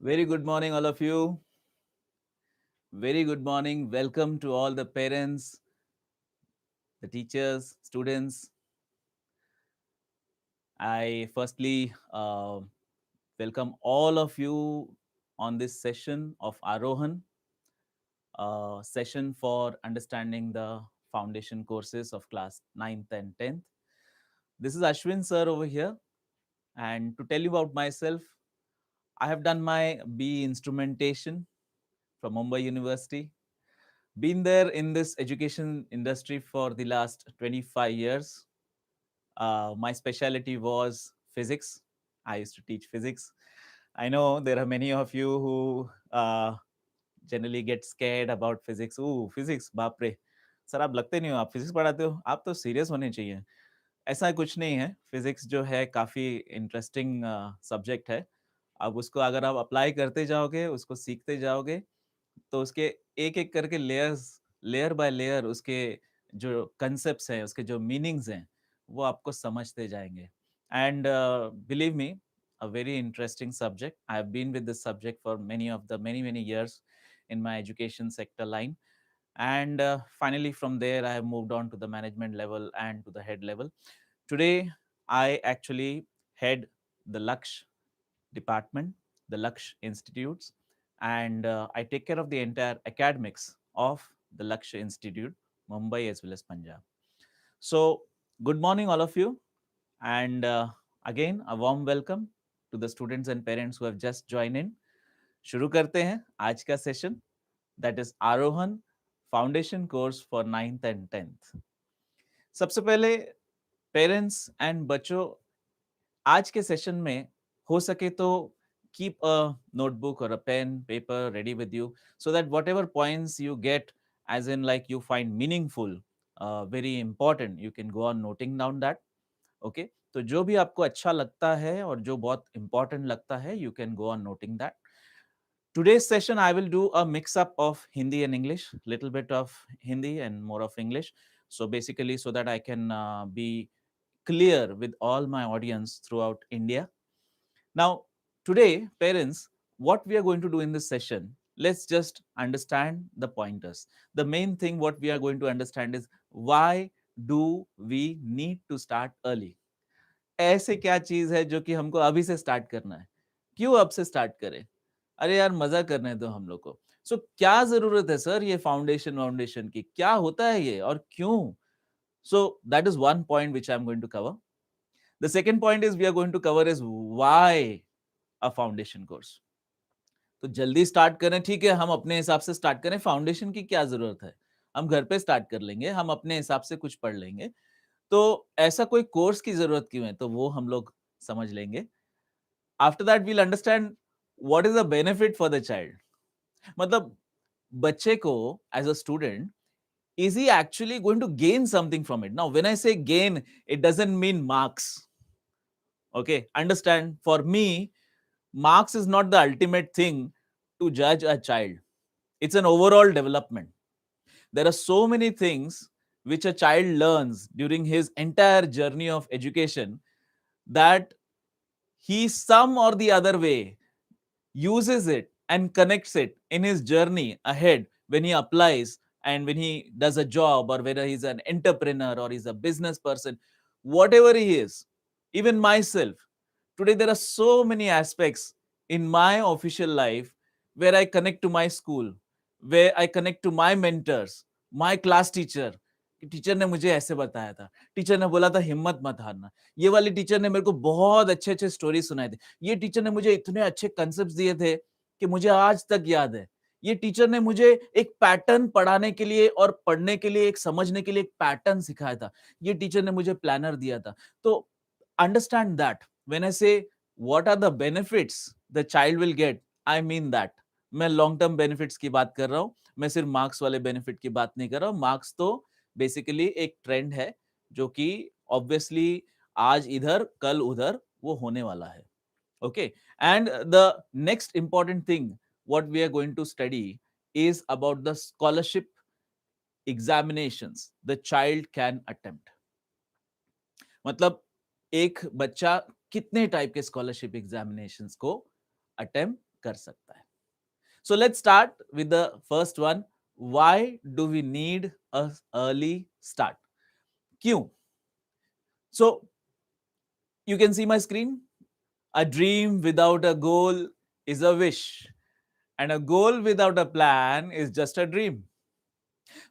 Very good morning, all of you. Very good morning. Welcome to all the parents, the teachers, students. I firstly welcome all of you on this session of Arohan, session for understanding the foundation courses of class 9th and 10th. This is Ashwin sir over here. And to tell you about myself, I have done my BE instrumentation from Mumbai University. Been there in this education industry for the last 25 years. My specialty was physics. I used to teach physics. I know there are many of you who generally get scared about physics. Ooh, physics, बाप रे. Sir आप लगते नहीं हो, आप physics पढ़ाते हो, आप तो सीरियस होने चाहिए. ऐसा कुछ नहीं है. फिजिक्स जो है काफी इंटरेस्टिंग सब्जेक्ट है. अब उसको अगर आप अप्लाई करते जाओगे, उसको सीखते जाओगे, तो उसके एक-एक करके लेयर बाय लेयर उसके जो कांसेप्ट्स हैं, उसके जो मीनिंग्स हैं, वो आपको समझते जाएँगे. And believe me, a very interesting subject. I have been with this subject for many years in my education sector line. And finally, from there, I have moved on to the management level and to the head level. Today, I actually head the Laksh department, the Laksh Institutes, and I take care of the entire academics of the Laksh Institute, Mumbai as well as Punjab. So, good morning, all of you, and again, a warm welcome to the students and parents who have just joined in. शुरू करते हैं आज का session, that is Arohan foundation course for 9th and 10th. सबसे पहले parents and बच्चों, आज के सेशन में हो सके तो keep a notebook or a pen paper ready with you, so that whatever points you get, as in like you find meaningful, very important, you can go on noting down that. Okay, तो जो भी आपको अच्छा लगता है और जो बहुत important लगता है, you can go on noting that. Today's session I will do a mix up of Hindi and English, little bit of Hindi and more of English, so basically so that I can be clear with all my audience throughout India. Now, today, parents, what we are going to do in this session, let's just understand the pointers. The main thing what we are going to understand is why do we need to start early? ऐसे क्या चीज है जो कि हमको अभी से start करना है? क्यों अब से स्टार्ट करें? अरे यार मजा करने दो हम लोग को. सो क्या जरूरत है सर ये फाउंडेशन फाउंडेशन की? क्या होता है ये और क्यों? So that is one point which I'm going to cover. The second point is we are going to cover is why a foundation course. तो जल्दी स्टार्ट करें, ठीक है, हम अपने हिसाब से स्टार्ट करें, फाउंडेशन की क्या जरूरत है? हम घर पे स्टार्ट कर लेंगे, हम अपने हिसाब से कुछ पढ़ लेंगे. तो ऐसा कोई कोर्स की जरूरत क्यों है? तो वो हम लोग समझ लेंगे. After that we'll understand what is the benefit for the child. मतलब बच्चे को as a student, is he actually going to gain something from it? Now, when I say gain, it doesn't mean marks. Okay, understand? For me, marks is not the ultimate thing to judge a child. It's an overall development. There are so many things which a child learns during his entire journey of education that he, some or the other way, uses it and connects it in his journey ahead when he applies and when he does a job, or whether he's an entrepreneur or he's a business person, whatever he is. Even myself, today there are so many aspects in my official life where I connect to my school, where I connect to my mentors, my class teacher. Teacher ने मुझे ऐसे बताया था, teacher ने बोला था हिम्मत मत हारना, ये वाली टीचर ने मेरे को बहुत अच्छे अच्छे स्टोरी सुनाए थे, ये टीचर ने मुझे इतने अच्छे कंसेप्ट दिए थे कि मुझे आज तक याद है, ये टीचर ने मुझे एक पैटर्न पढ़ाने के लिए और पढ़ने के लिए, एक समझने के लिए एक पैटर्न सिखाया था, ये टीचर ने मुझे प्लानर दिया था. तो understand that when I say what are the benefits the child will get, I mean that. मैं लॉन्ग टर्म बेनिफिट्स की बात कर रहा हूं, मैं सिर्फ मार्क्स वाले बेनिफिट की बात नहीं कर रहा हूं. मार्क्स तो बेसिकली एक ट्रेंड है जो कि ऑब्वियसली आज इधर कल उधर वो होने वाला है. Okay, and the next important thing what we are going to study is about the scholarship examinations the child can attempt. मतलब एक बच्चा कितने टाइप के स्कॉलरशिप एग्जामिनेशंस को अटेम्प्ट कर सकता है. So let's start with the first one. Why do we need a early start? क्यों? So you can see my screen. A dream without a goal is a wish, and a goal without a plan is just a dream.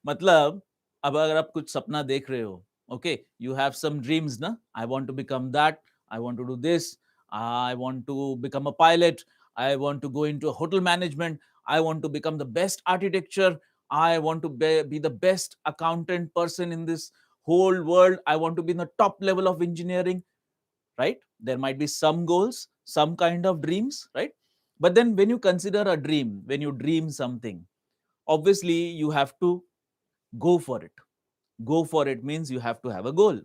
मतलब अब अगर आप कुछ सपना देख रहे हो, okay, you have some dreams ना, I want to become that, I want to do this, I want to become a pilot, I want to go into hotel management, I want to become the best architecture, I want to be the best accountant person in this whole world, I want to be in the top level of engineering, right? There might be some goals, some kind of dreams, right? But then when you consider a dream, when you dream something, obviously you have to go for it. Go for it means you have to have a goal,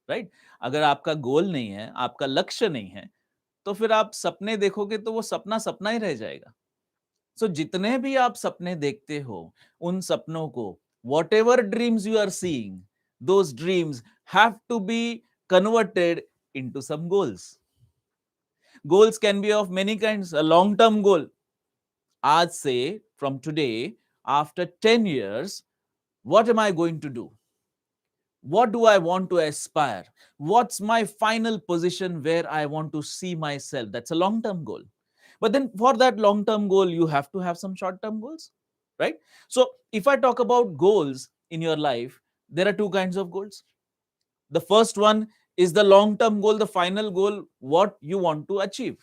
right? अगर आपका गोल नहीं है, आपका लक्ष्य नहीं है, तो फिर आप सपने देखोगे तो वो सपना सपना ही रह जाएगा. सो जितने भी आप सपने देखते हो, उन सपनों को, whatever dreams you are seeing, those dreams have to be converted into some goals. Goals can be of many kinds. A long term goal, आज से, from today, after 10 years, what am I going to do? What do I want to aspire? What's my final position where I want to see myself? That's a long term goal. But then for that long term goal, you have to have some short term goals, right? So if I talk about goals in your life, there are two kinds of goals. The first one is the long term goal, the final goal, what you want to achieve.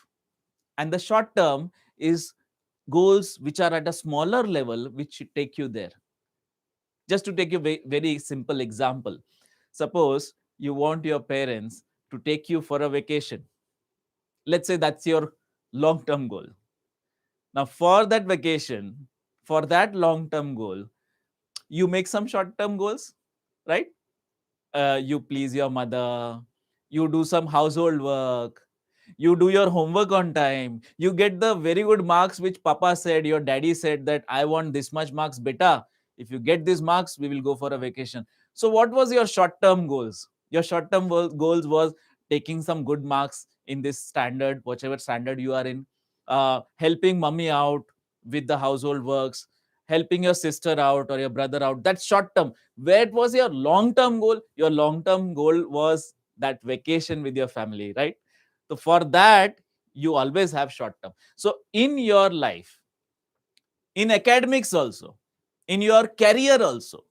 And the short term is goals which are at a smaller level, which take you there. Just to take a very simple example, suppose you want your parents to take you for a vacation. Let's say that's your long term goal. Now, for that vacation, for that long term goal, you make some short term goals, right? You please your mother, you do some household work, you do your homework on time, you get the very good marks which papa said, your daddy said that I want this much marks, beta. If you get these marks, we will go for a vacation. So what was your short term goals? Your short term goals was taking some good marks in this standard, whichever standard you are in, helping mommy out with the household works, helping your sister out or your brother out. That's short term. Where was your long term goal? Your long term goal was that vacation with your family, right? So for that, you always have short term. So in your life, in academics also, in your career also,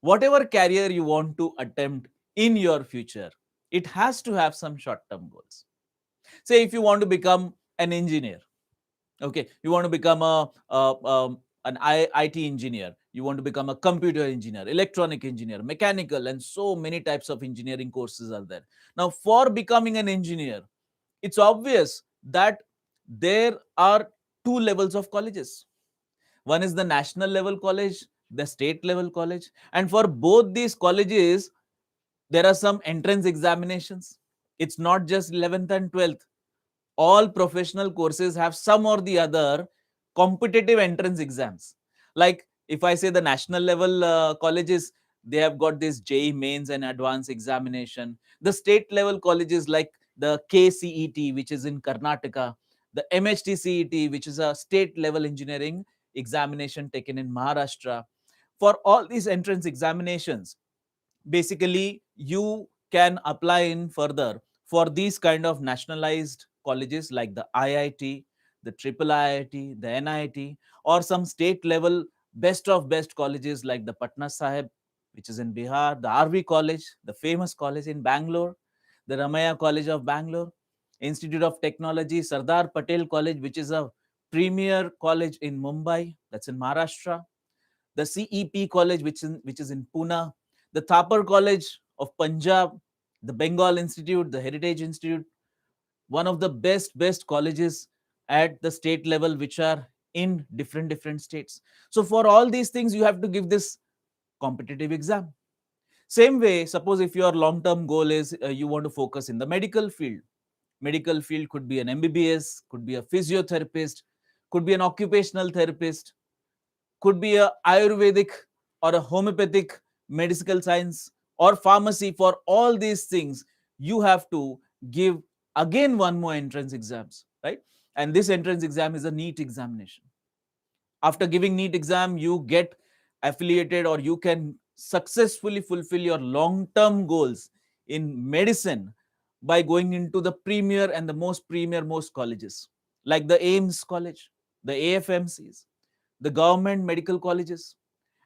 whatever career you want to attempt in your future, it has to have some short term goals. Say if you want to become an engineer, okay, you want to become an IT engineer, you want to become a computer engineer, electronic engineer, mechanical, and so many types of engineering courses are there. Now for becoming an engineer, it's obvious that there are two levels of colleges. One is the national level college, the state level college, and for both these colleges there are some entrance examinations. It's not just 11th and 12th. All professional courses have some or the other competitive entrance exams. Like if I say the national level colleges, they have got this JEE mains and advanced examination. The state level colleges like the KCET, which is in Karnataka, the MHTCET, which is a state level engineering examination taken in Maharashtra. For all these entrance examinations, basically you can apply in further for these kind of nationalized colleges like the IIT, the triple IIT, the NIT, or some state level best of best colleges like the Patna Sahib, which is in Bihar, the RV College, the famous college in Bangalore, the Ramaya College of Bangalore, Institute of Technology, Sardar Patel College, which is a premier college in Mumbai, that's in Maharashtra, the CEP College, which is in Pune, the Thapar College of Punjab, the Bengal Institute, the Heritage Institute, one of the best colleges at the state level, which are in different states. So for all these things, you have to give this competitive exam. Same way, suppose if your long-term goal is you want to focus in the medical field. Medical field could be an MBBS, could be a physiotherapist, could be an occupational therapist, could be a Ayurvedic or a homeopathic medical science or pharmacy. For all these things, you have to give again one more entrance exams, right? And this entrance exam is a NEET examination. After giving NEET exam, you get affiliated, or you can successfully fulfill your long term goals in medicine by going into the premier and the most premier most colleges, like the AIMS college, the AFMCs, the government medical colleges,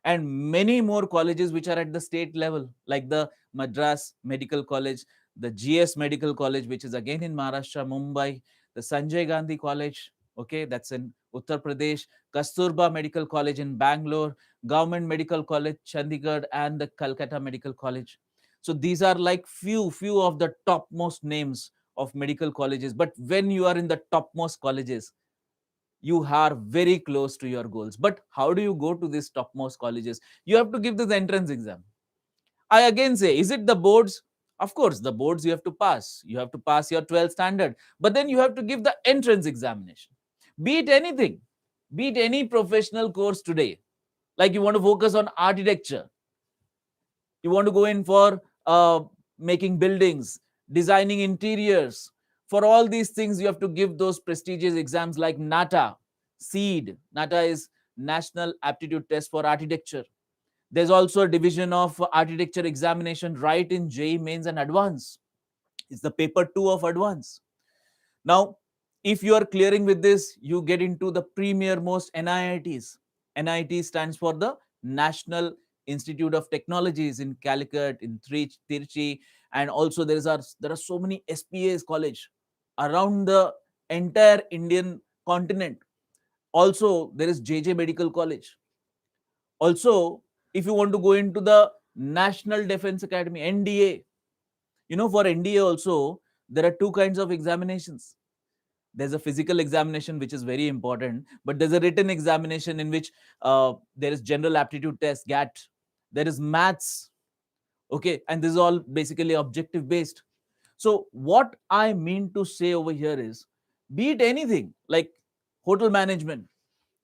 and many more colleges which are at the state level, like the Madras Medical College, the GS Medical College, which is again in Maharashtra, Mumbai, the Sanjay Gandhi College, okay, that's in Uttar Pradesh, Kasturba Medical College in Bangalore, Government Medical College, Chandigarh, and the Calcutta Medical College. So these are like few of the topmost names of medical colleges. But when you are in the topmost colleges, you are very close to your goals. But how do you go to these topmost colleges? You have to give this entrance exam. I again say, is it the boards? Of course, the boards you have to pass. You have to pass your 12th standard. But then you have to give the entrance examination. Be it anything, be it any professional course today. Like you want to focus on architecture, you want to go in for making buildings, designing interiors. For all these things, you have to give those prestigious exams like NATA, SEED. NATA is National Aptitude Test for Architecture. There's also a division of architecture examination right in JEE Mains and Advance. It's the paper 2 of Advance. Now, if you are clearing with this, you get into the premier most NIITs. NIIT stands for the National Institute of Technologies in Calicut, in Tirchi, and also there are so many SPAs college around the entire Indian continent. Also, there is JJ Medical College. Also, if you want to go into the National Defense Academy, NDA, for NDA also, there are two kinds of examinations. There's a physical examination, which is very important, but there's a written examination in which there is general aptitude test, GAT. There is maths, okay, and this is all basically objective based. So what I mean to say over here is, be it anything like hotel management,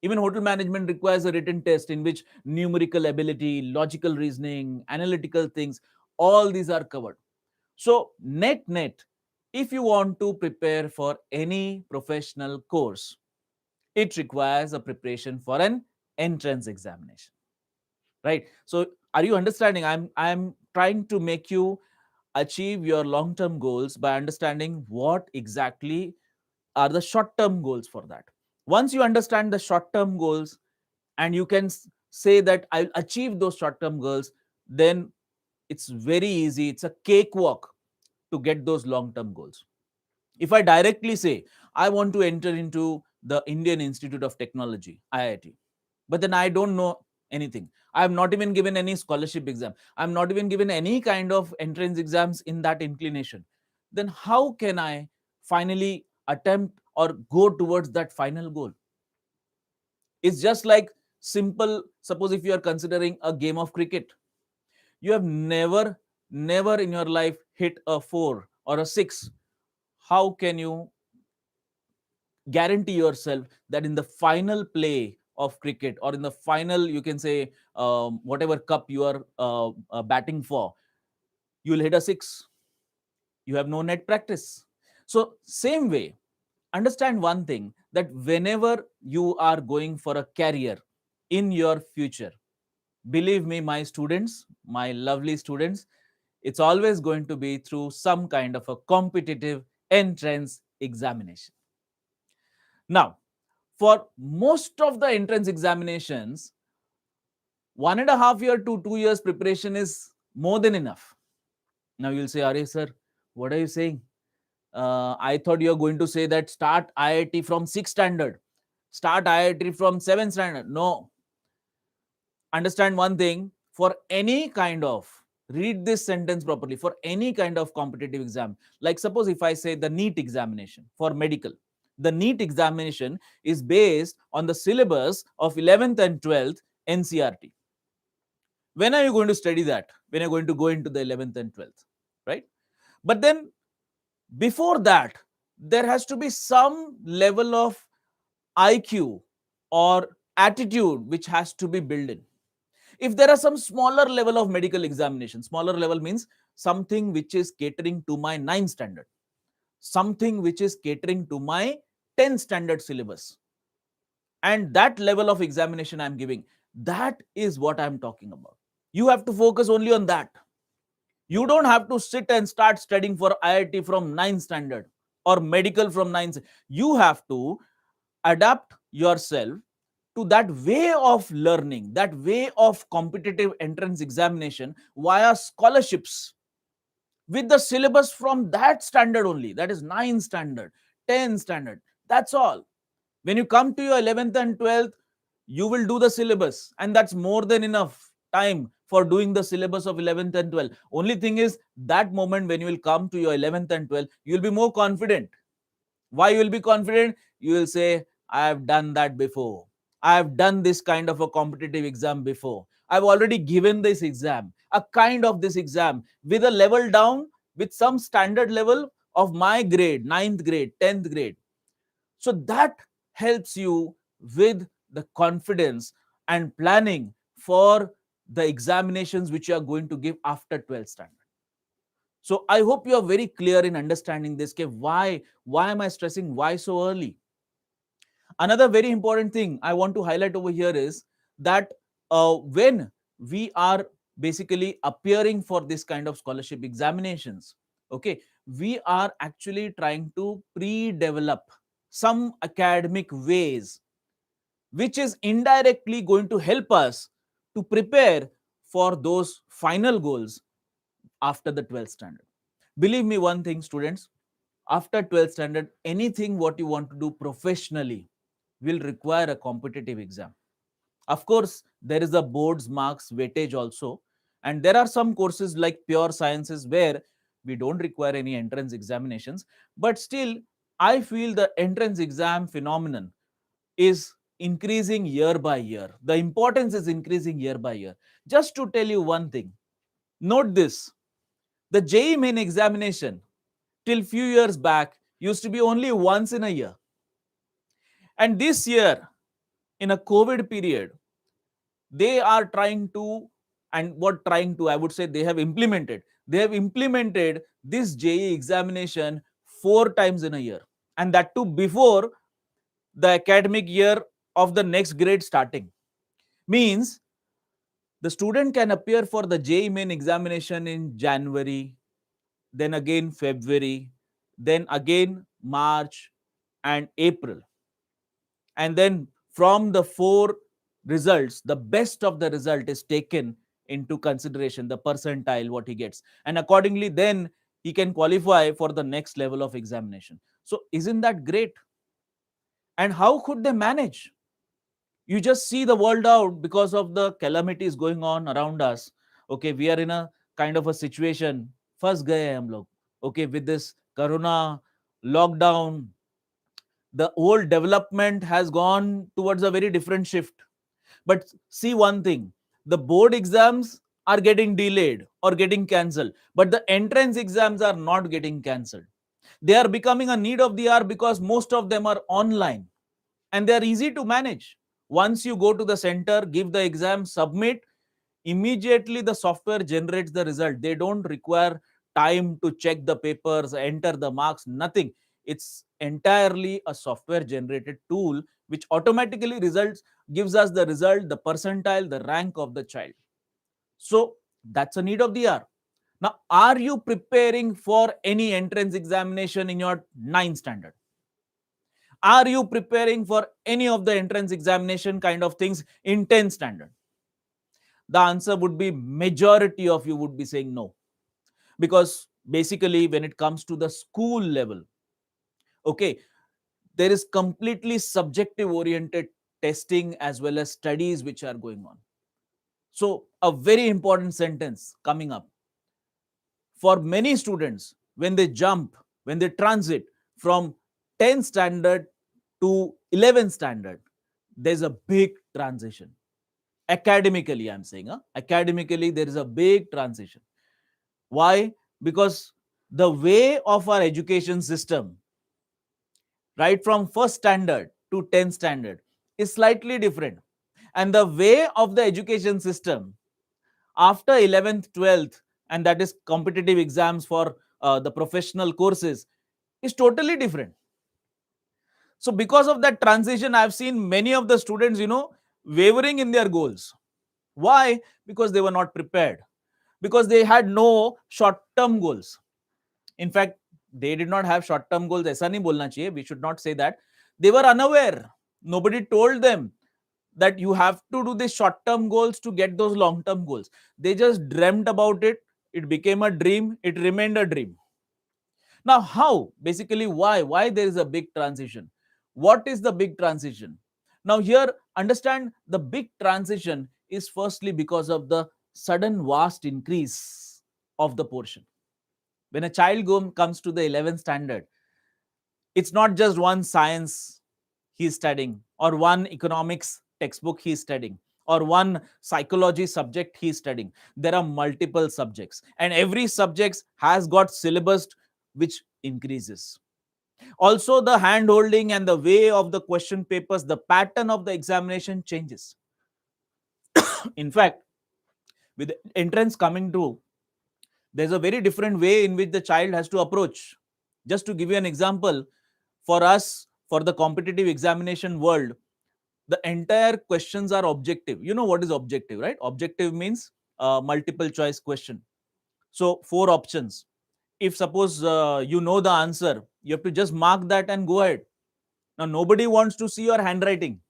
even hotel management requires a written test in which numerical ability, logical reasoning, analytical things, all these are covered. So, net, if you want to prepare for any professional course, it requires a preparation for an entrance examination, right? So, are you understanding? I'm trying to make you achieve your long term goals by understanding what exactly are the short term goals for that. Once you understand the short term goals, and you can say that I'll achieve those short term goals, then it's very easy. It's a cakewalk to get those long term goals. If I directly say, I want to enter into the Indian Institute of Technology, IIT, but then I don't know anything. I have not even given any scholarship exam. I'm not even given any kind of entrance exams in that inclination. Then how can I finally attempt or go towards that final goal? It's just like simple. Suppose if you are considering a game of cricket, you have never in your life hit a 4 or a 6. How can you guarantee yourself that in the final play of cricket, or in the final, you can say, whatever cup you are batting for, you will hit a 6? You have no net practice. So same way, understand one thing, that whenever you are going for a career in your future, believe me, my students, my lovely students, it's always going to be through some kind of a competitive entrance examination. Now, for most of the entrance examinations, 1.5 year to 2 years preparation is more than enough. Now you'll say, Are sir, what are you saying? I thought you're going to say that start IIT from 6th standard, start IIT from 7th standard. No. Understand one thing, for any kind of, read this sentence properly, for any kind of competitive exam, like suppose if I say the NEET examination for medical, the NEET examination is based on the syllabus of 11th and 12th NCERT. When are you going to study that? When you're going to go into the 11th and 12th, right? But then before that, there has to be some level of IQ or attitude which has to be built in. If there are some smaller level of medical examination, smaller level means something which is catering to my 9th standard, something which is catering to my 10 standard syllabus. And that level of examination I'm giving, that is what I'm talking about. You have to focus only on that. You don't have to sit and start studying for IIT from 9th standard or medical from 9th. You have to adapt yourself to that way of learning, that way of competitive entrance examination via scholarships with the syllabus from that standard only, that is 9th standard, 10th standard. That's all. When you come to your 11th and 12th, you will do the syllabus, and that's more than enough time for doing the syllabus of 11th and 12th. Only thing is, that moment when you will come to your 11th and 12th, you will be more confident. Why you will be confident? You will say, I have done that before. I have done this kind of a competitive exam before. I've already given this exam, a kind of this exam with a level down, with some standard level of my grade, 9th grade, 10th grade. So that helps you with the confidence and planning for the examinations which you are going to give after 12th standard. So I hope you are very clear in understanding this. Why am I stressing why so early? Another very important thing I want to highlight over here is that when we are basically appearing for this kind of scholarship examinations, okay, we are actually trying to pre-develop some academic ways which is indirectly going to help us to prepare for those final goals after the 12th standard. Believe me one thing, students, after 12th standard, anything what you want to do professionally will require a competitive exam. Of course, there is a board's marks weightage also, and there are some courses like pure sciences where we don't require any entrance examinations, but still I feel the entrance exam phenomenon is increasing year by year. The importance is increasing year by year. Just to tell you one thing, note this: the JEE main examination till few years back used to be only once in a year. And this year, in a COVID period, they are trying to, and what trying to, I would say they have implemented this JEE examination 4 times in a year. And that too before the academic year of the next grade starting. Means the student can appear for the JEE main examination in January, then again February, then again March and April. And then from the 4 results, the best of the result is taken into consideration, the percentile, what he gets. And accordingly, then he can qualify for the next level of examination. So, isn't that great? And how could they manage? You just see the world out because of the calamities going on around us. Okay, we are in a kind of a situation, फंस गए हैं हम लोग. Okay, with this corona lockdown, the whole development has gone towards a very different shift. But see one thing, the board exams are getting delayed or getting cancelled, but the entrance exams are not getting cancelled. They are becoming a need of the hour because most of them are online and they are easy to manage. Once you go to the center, give the exam, submit, immediately the software generates the result. They don't require time to check the papers, enter the marks, nothing. It's entirely a software generated tool which automatically results gives us the result, the percentile, the rank of the child. So that's a need of the hour. Now, are you preparing for any entrance examination in your 9th standard? Are you preparing for any of the entrance examination kind of things in 10th standard? The answer would be majority of you would be saying no. Because basically when it comes to the school level, okay, there is completely subjective oriented testing as well as studies which are going on. So a very important sentence coming up. For many students, when they jump, when they transit from 10th standard to 11th standard, there's a big transition. Academically, I'm saying, academically, there is a big transition. Why? Because the way of our education system, right from first standard to 10th standard, is slightly different. And the way of the education system after 11th, 12th, and that is competitive exams for the professional courses, is totally different. So because of that transition, I've seen many of the students, wavering in their goals. Why? Because they were not prepared, because they had no short term goals. In fact, they did not have short term goals. ऐसा नहीं बोलना चाहिए. We should not say that. They were unaware. Nobody told them that you have to do the short term goals to get those long term goals. They just dreamt about it. It became a dream. It remained a dream. Now, how? Basically, why there is a big transition? What is the big transition? Now, here, understand the big transition is firstly because of the sudden vast increase of the portion. When a child comes to the 11th standard, it's not just one science he's studying, or one economics textbook he's studying, or one psychology subject he's studying. There are multiple subjects, and every subject has got syllabus which increases. Also, the hand holding and the way of the question papers, the pattern of the examination changes. In fact, with entrance coming to, there's a very different way in which the child has to approach. Just to give you an example, for us, for the competitive examination world, the entire questions are objective. You know what is objective, right? Objective means multiple choice question. So 4 options. If suppose you know the answer, you have to just mark that and go ahead. Now nobody wants to see your handwriting.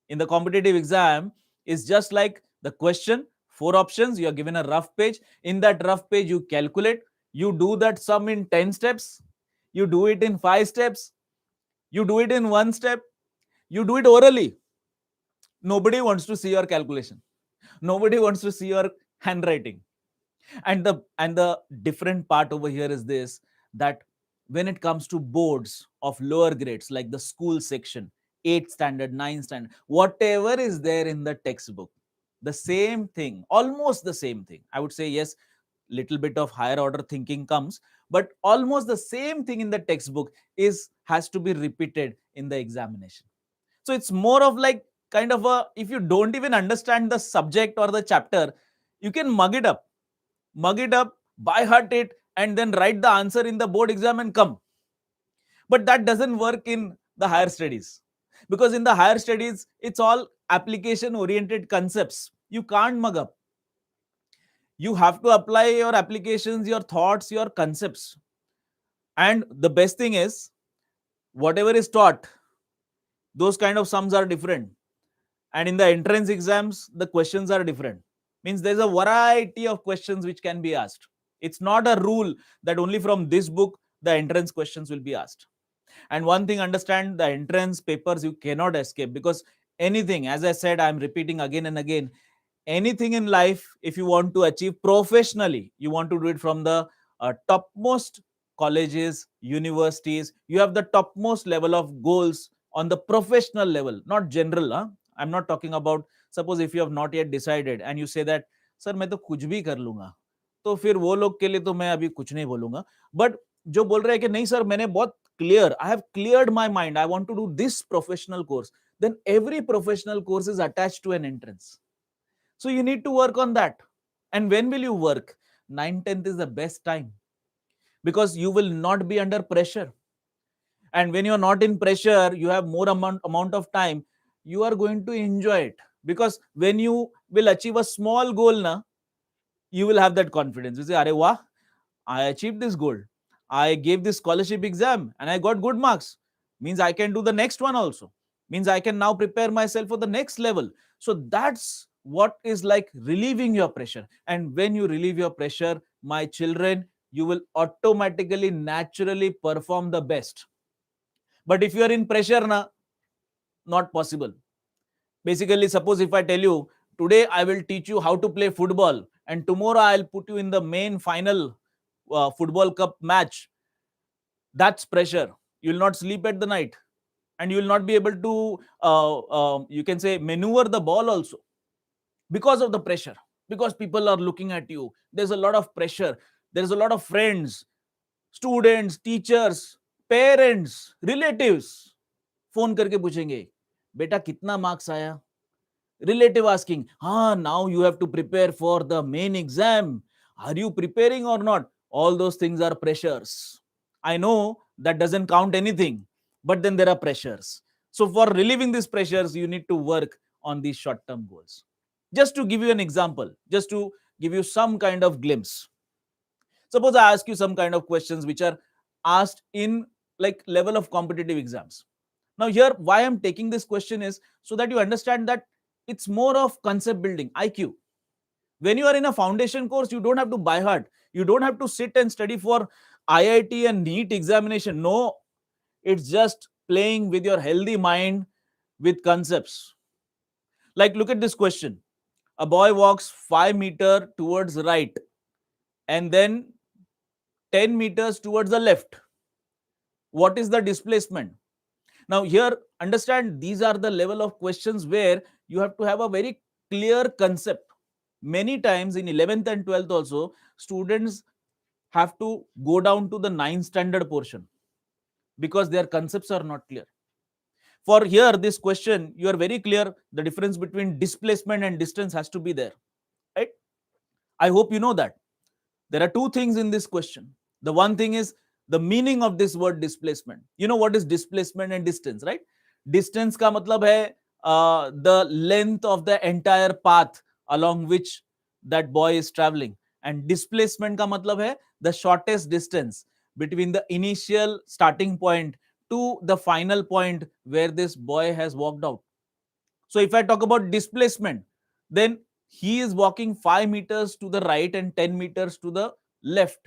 In the competitive exam, it's just like the question, 4 options, you are given a rough page. In that rough page, you calculate, you do that sum in 10 steps, you do it in 5 steps, you do it in 1 step, you do it orally. Nobody wants to see your calculation. Nobody wants to see your handwriting. And the different part over here is this, that when it comes to boards of lower grades, like the school section, 8th standard, 9th standard, whatever is there in the textbook, the same thing, almost the same thing. I would say yes, little bit of higher order thinking comes, but almost the same thing in the textbook has to be repeated in the examination. So it's more of like kind of a, if you don't even understand the subject or the chapter, you can mug it up, by heart it, and then write the answer in the board exam and come. But that doesn't work in the higher studies, because in the higher studies, it's all application oriented concepts. You can't mug up. You have to apply your applications, your thoughts, your concepts. And the best thing is, whatever is taught, those kind of sums are different. And in the entrance exams, the questions are different. Means there's a variety of questions which can be asked. It's not a rule that only from this book the entrance questions will be asked. And one thing, understand, the entrance papers you cannot escape, because anything, as I said, I'm repeating again and again, anything in life, if you want to achieve professionally, you want to do it from the topmost colleges, universities, you have the topmost level of goals on the professional level, not general. I'm not talking about, suppose if you have not yet decided and you say that, sir मैं तो कुछ भी कर लूंगा, तो फिर वो लोग के लिए तो मैं अभी कुछ नहीं बोलूंगा. बट जो बोल रहे हैं कि नहीं सर, मैंने बहुत clear, I have cleared my mind, I want to do this professional course, then every professional course is attached to an entrance. So you need to work on that. And when will you work? 9th, 10th is the best time, because you will not be under pressure. And when you're not in pressure, you have more amount of time, you are going to enjoy it. Because when you will achieve a small goal, you will have that confidence. You say, Are wah, I achieved this goal. I gave this scholarship exam and I got good marks. Means I can do the next one also. Means I can now prepare myself for the next level. So that's what is like relieving your pressure. And when you relieve your pressure, my children, you will automatically, naturally perform the best. But if you are in pressure, not possible. Basically, suppose if I tell you, today I will teach you how to play football, and tomorrow I'll put you in the main final football cup match, that's pressure. You will not sleep at the night, and you will not be able to, you can say, maneuver the ball also, because of the pressure. Because people are looking at you, there's a lot of pressure, there's a lot of friends, students, teachers, parents, relatives phone करके पूछेंगे, बेटा कितना marks आया. Relative asking, now you have to prepare for the main exam. Are you preparing or not? All those things are pressures. I know that doesn't count anything, but then there are pressures. So for relieving these pressures, you need to work on these short-term goals. Just to give you an example, just to give you some kind of glimpse. Suppose I ask you some kind of questions which are asked in like level of competitive exams. Now here, why I'm taking this question is so that you understand that it's more of concept building, IQ. When you are in a foundation course, you don't have to buy hard. You don't have to sit and study for IIT and NEET examination. No, it's just playing with your healthy mind with concepts. Like, look at this question. A boy walks 5 meter towards the right and then 10 meters towards the left. What is the displacement? Now, here, understand these are the level of questions where you have to have a very clear concept. Many times in 11th and 12th also, students have to go down to the 9th standard portion because their concepts are not clear. For here, this question, you are very clear the difference between displacement and distance has to be there, right? I hope you know that. There are two things in this question. The one thing is the meaning of this word displacement. You know what is displacement and distance, right? Distance ka matlab hai the length of the entire path along which that boy is traveling. And displacement ka matlab hai the shortest distance between the initial starting point to the final point where this boy has walked out. So if I talk about displacement, then he is walking 5 meters to the right and 10 meters to the left.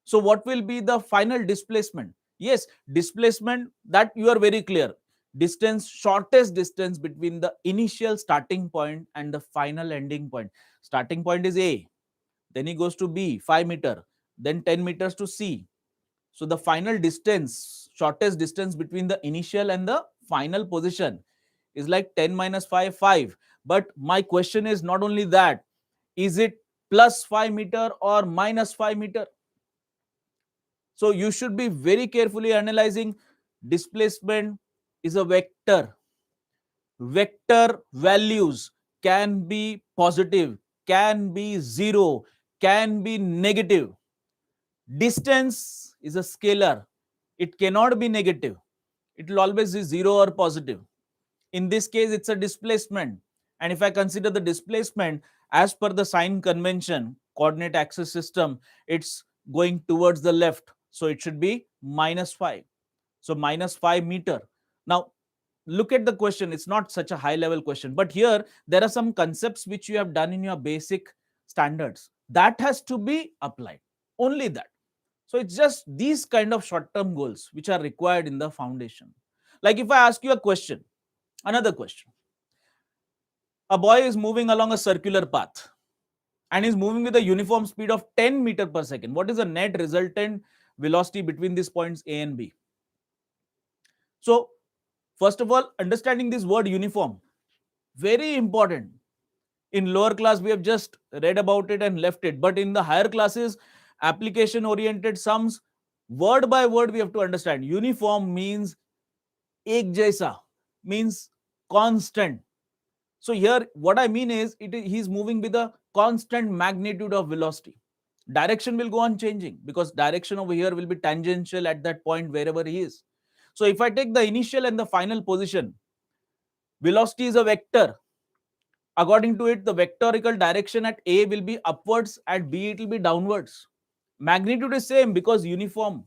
So what will be the final displacement? Yes, displacement, that you are very clear. Distance, shortest distance between the initial starting point and the final ending point. Starting point is A, then he goes to B, 5 meter, then 10 meters to C. So the final distance, shortest distance between the initial and the final position is like 10 minus 5, 5. But my question is not only that, is it plus 5 meter or minus 5 meter? So you should be very carefully analyzing. Displacement is a vector. Vector values can be positive, can be zero, can be negative. Distance is a scalar. It cannot be negative. It will always be zero or positive. In this case, it's a displacement. And if I consider the displacement as per the sign convention, coordinate axis system, it's going towards the left. So it should be minus 5. So minus 5 meter. Now, look at the question. It's not such a high level question. But here, there are some concepts which you have done in your basic standards. That has to be applied. Only that. So it's just these kind of short-term goals which are required in the foundation. Like if I ask you a question, another question. A boy is moving along a circular path and is moving with a uniform speed of 10 meter per second. What is the net resultant velocity between these points A and B? So, first of all, understanding this word uniform, very important. In lower class, we have just read about it and left it. But in the higher classes, application oriented sums, word by word, we have to understand. Uniform means ek jaisa, means constant. So here, what I mean is, he's moving with a constant magnitude of velocity. Direction will go on changing because direction over here will be tangential at that point wherever he is. So if I take the initial and the final position, velocity is a vector. According to it, the vectorical direction at A will be upwards, at B it will be downwards. Magnitude is same because uniform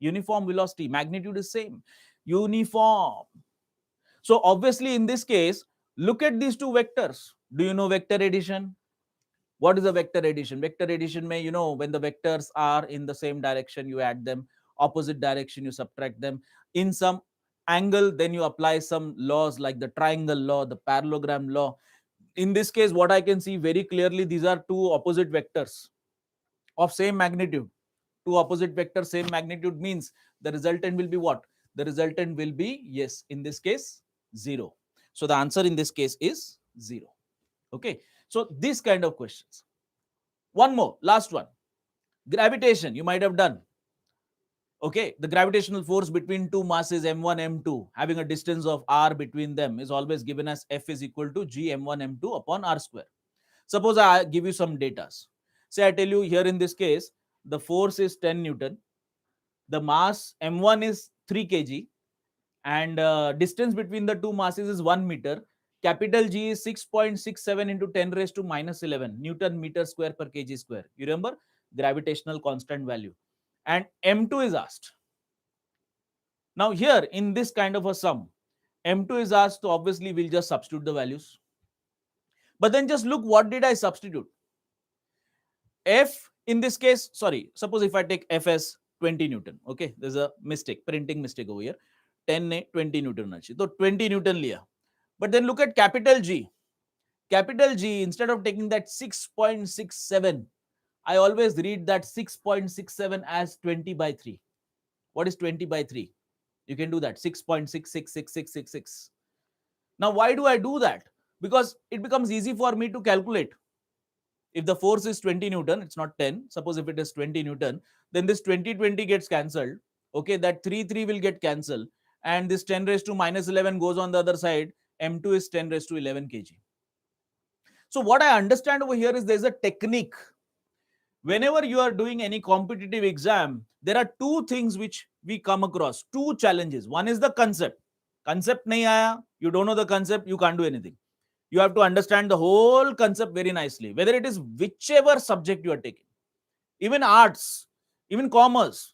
velocity, magnitude is same. Uniform. So obviously in this case, look at these two vectors. Do you know vector addition? What is a vector addition? Vector addition may, when the vectors are in the same direction, you add them. Opposite direction, you subtract them. In some angle, then you apply some laws like the triangle law, the parallelogram law. In this case, what I can see very clearly, these are two opposite vectors of same magnitude. Two opposite vectors, same magnitude means the resultant will be what? The resultant will be, yes, in this case, 0. So the answer in this case is 0. Okay. So this kind of questions. One more, last one. Gravitation, you might have done. Okay, the gravitational force between two masses m1, m2, having a distance of r between them, is always given as F is equal to g m1, m2 upon r square. Suppose I give you some data. Say I tell you here in this case, the force is 10 Newton. The mass m1 is 3 kg and distance between the two masses is 1 meter. Capital G is 6.67 into 10 raised to minus 11 Newton meter square per kg square. You remember gravitational constant value. And M2 is asked. Now here in this kind of a sum, M2 is asked, so obviously we'll just substitute the values. But then just look, what did I substitute? F in this case, sorry, suppose if I take F as 20 Newton, okay, there's a mistake, printing mistake over here. 10 ने 20 Newton होना चाहिए, तो 20 Newton लिया. But then look at capital G. Capital G, instead of taking that 6.67, I always read that 6.67 as 20 by 3. What is 20 by 3? You can do that, 6.666666. Now, why do I do that? Because it becomes easy for me to calculate. If the force is 20 Newton, it's not 10. Suppose if it is 20 Newton, then this 20 gets cancelled. Okay, that 3 will get cancelled. And this 10 raised to minus 11 goes on the other side. M2 is 10 raised to 11 kg. So what I understand over here is there's a technique. Whenever you are doing any competitive exam, there are two things which we come across, two challenges. One is the concept. Concept nahi aaya, you don't know the concept, you can't do anything. You have to understand the whole concept very nicely, whether it is whichever subject you are taking, even arts, even commerce,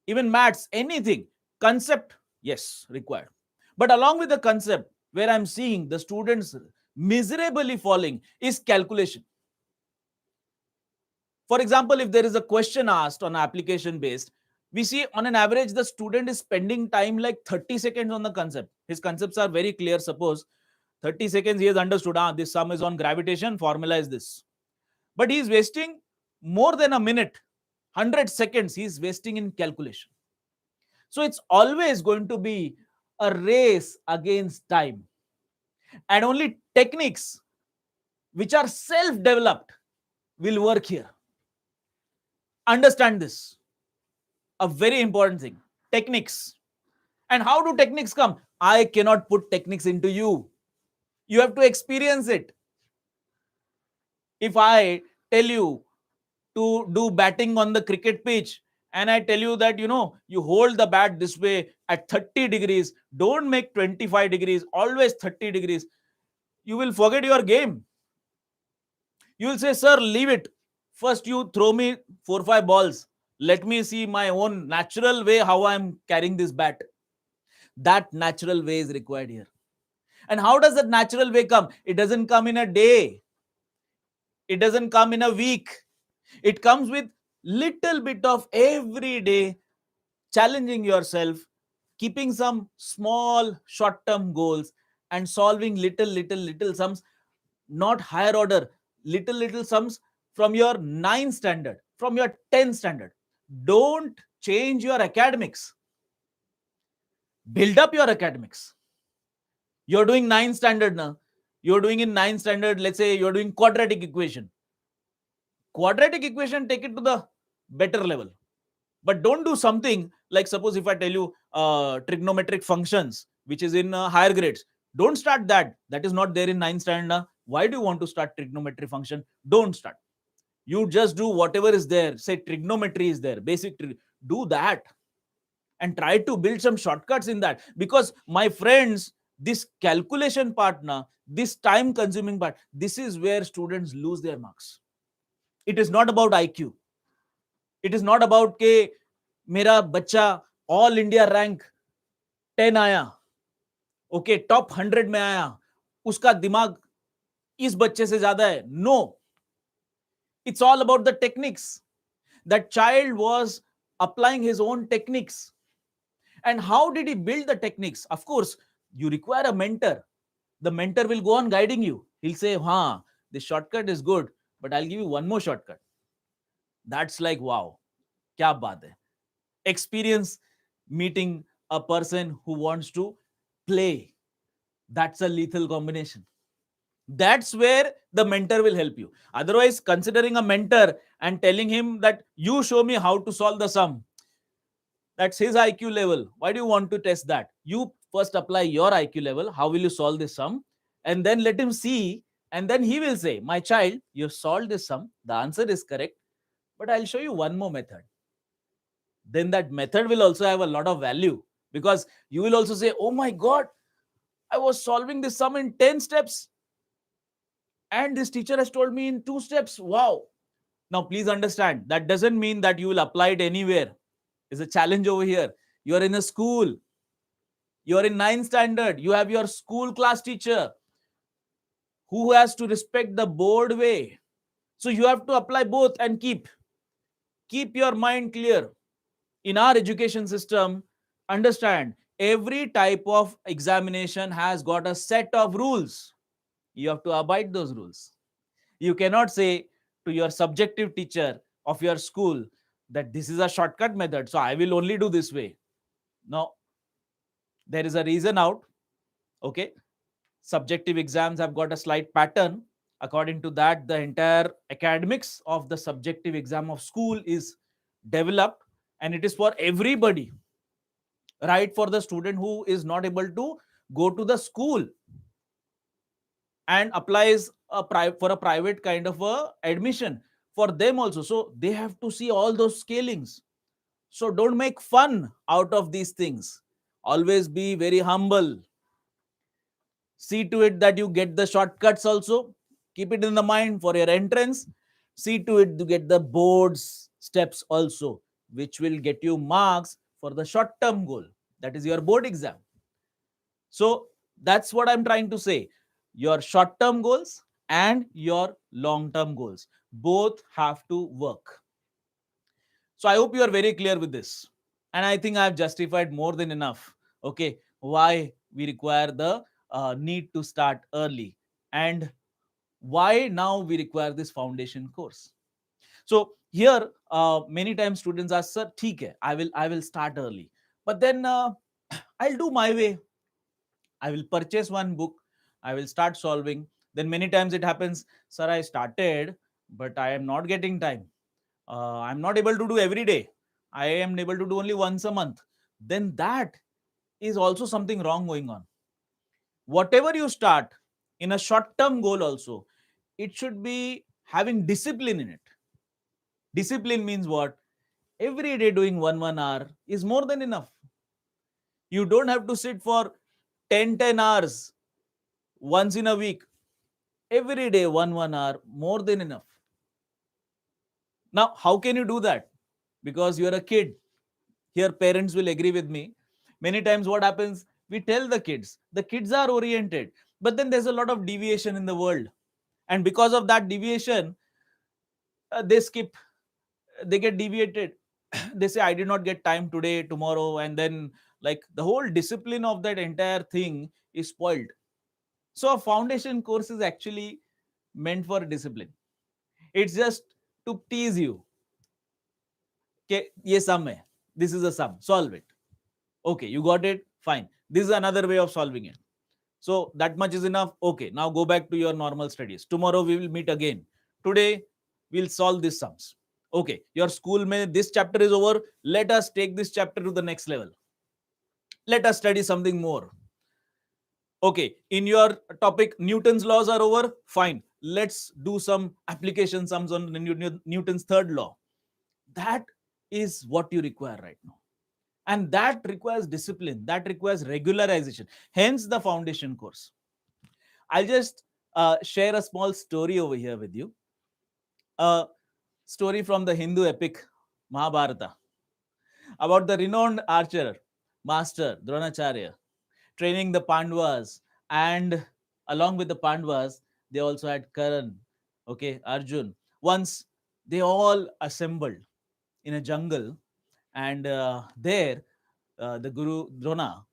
even maths, anything. Concept, yes, required. But along with the concept, where I'm seeing the students miserably falling is calculation. For example, if there is a question asked on application based, we see on an average the student is spending time like 30 seconds on the concept. His concepts are very clear. Suppose 30 seconds he has understood, this sum is on gravitation, formula is this. But he is wasting more than a minute, 100 seconds he is wasting in calculation. So it's always going to be a race against time. And only techniques which are self-developed will work here. Understand this. A very important thing. Techniques. And how do techniques come? I cannot put techniques into you. You have to experience it. If I tell you to do batting on the cricket pitch and I tell you that, you hold the bat this way at 30 degrees, don't make 25 degrees, always 30 degrees, you will forget your game. You will say, sir, leave it. First, you throw me 4-5 balls. Let me see my own natural way how I'm carrying this bat. That natural way is required here. And how does that natural way come? It doesn't come in a day. It doesn't come in a week. It comes with little bit of every day challenging yourself, keeping some small short-term goals and solving little sums, not higher order, little sums from your 9th standard, from your 10th standard. Don't change your academics. Build up your academics. You're doing 9th standard now. You're doing in 9th standard, let's say you're doing quadratic equation. Quadratic equation, take it to the better level. But don't do something like, suppose if I tell you trigonometric functions, which is in higher grades, don't start that. That is not there in 9th standard. Why do you want to start trigonometry function? Don't start. You just do whatever is there. Say trigonometry is there, basic, do that. And try to build some shortcuts in that. Because my friends, this calculation part now, this time consuming part, this is where students lose their marks. It is not about IQ. It is not about ke mera bacha all India rank 10 आया, okay, top 100 में आया, उसका दिमाग इस बच्चे से ज्यादा है. No. It's all about the techniques. That child was applying his own techniques. And how did he build the techniques? Of course, you require a mentor. The mentor will go on guiding you. He'll say, this shortcut is good, but I'll give you one more shortcut. That's like, wow, kya baat hai. Experience meeting a person who wants to play. That's a lethal combination. That's where the mentor will help you. Otherwise, considering a mentor and telling him that you show me how to solve the sum, that's his IQ level. Why do you want to test that? You first apply your IQ level. How will you solve this sum? And then let him see. And then he will say, my child, you solved this sum. The answer is correct. But I'll show you one more method. Then that method will also have a lot of value. Because you will also say, oh my God, I was solving this sum in 10 steps and this teacher has told me in 2 steps. Wow. Now, please understand that doesn't mean that you will apply it anywhere. It's a challenge over here. You are in a school, you are in ninth standard, you have your school class teacher who has to respect the board way. So you have to apply both and keep your mind clear. In our education system, understand every type of examination has got a set of rules. You have to abide those rules. You cannot say to your subjective teacher of your school that this is a shortcut method, so I will only do this way. No, there is a reason out. Okay, subjective exams have got a slight pattern. According to that, the entire academics of the subjective exam of school is developed, and it is for everybody, right? For the student who is not able to go to the school and applies for a private kind of a admission, for them also, so they have to see all those scalings. So don't make fun out of these things. Always be very humble. See to it that you get the shortcuts also. Keep it in the mind for your entrance. See to it to get the board's steps also, which will get you marks for the short term goal. That is your board exam. So that's what I'm trying to say. Your short term goals and your long term goals both have to work. So I hope you are very clear with this. And I think I have justified more than enough. Okay, why we require the need to start early and why now we require this foundation course. So here, many times students ask, "Sir, ठीक है, I will start early, but then I'll do my way. I will purchase one book. I will start solving. Then many times it happens, sir, I started, but I am not getting time. I'm not able to do every day. I am able to do only once a month." Then that is also something wrong going on. Whatever you start in a short term goal, also, it should be having discipline in it. Discipline means what? Every day doing 1 hour is more than enough. You don't have to sit for 10 hours once in a week. Every day, 1 hour, more than enough. Now, how can you do that? Because you're a kid. Here, parents will agree with me. Many times, what happens? We tell the kids are oriented, but then there's a lot of deviation in the world. And because of that deviation, they skip, they get deviated. They say, I did not get time today, tomorrow. And then, like, the whole discipline of that entire thing is spoiled. So, a foundation course is actually meant for discipline. It's just to tease you. Okay, ye sum hai. This is a sum. Solve it. Okay, you got it. Fine. This is another way of solving it. So that much is enough. Okay, now go back to your normal studies. Tomorrow we will meet again. Today we'll solve these sums. Okay, your school mein this chapter is over. Let us take this chapter to the next level. Let us study something more. Okay, in your topic, Newton's laws are over. Fine. Let's do some application sums on Newton's third law. That is what you require right now. And that requires discipline, that requires regularization. Hence the foundation course. I'll just share a small story over here with you. A story from the Hindu epic Mahabharata about the renowned archer, master Dronacharya, training the Pandavas. And along with the Pandavas, they also had Karan, okay, Arjun. Once they all assembled in a jungle, and there the Guru Drona,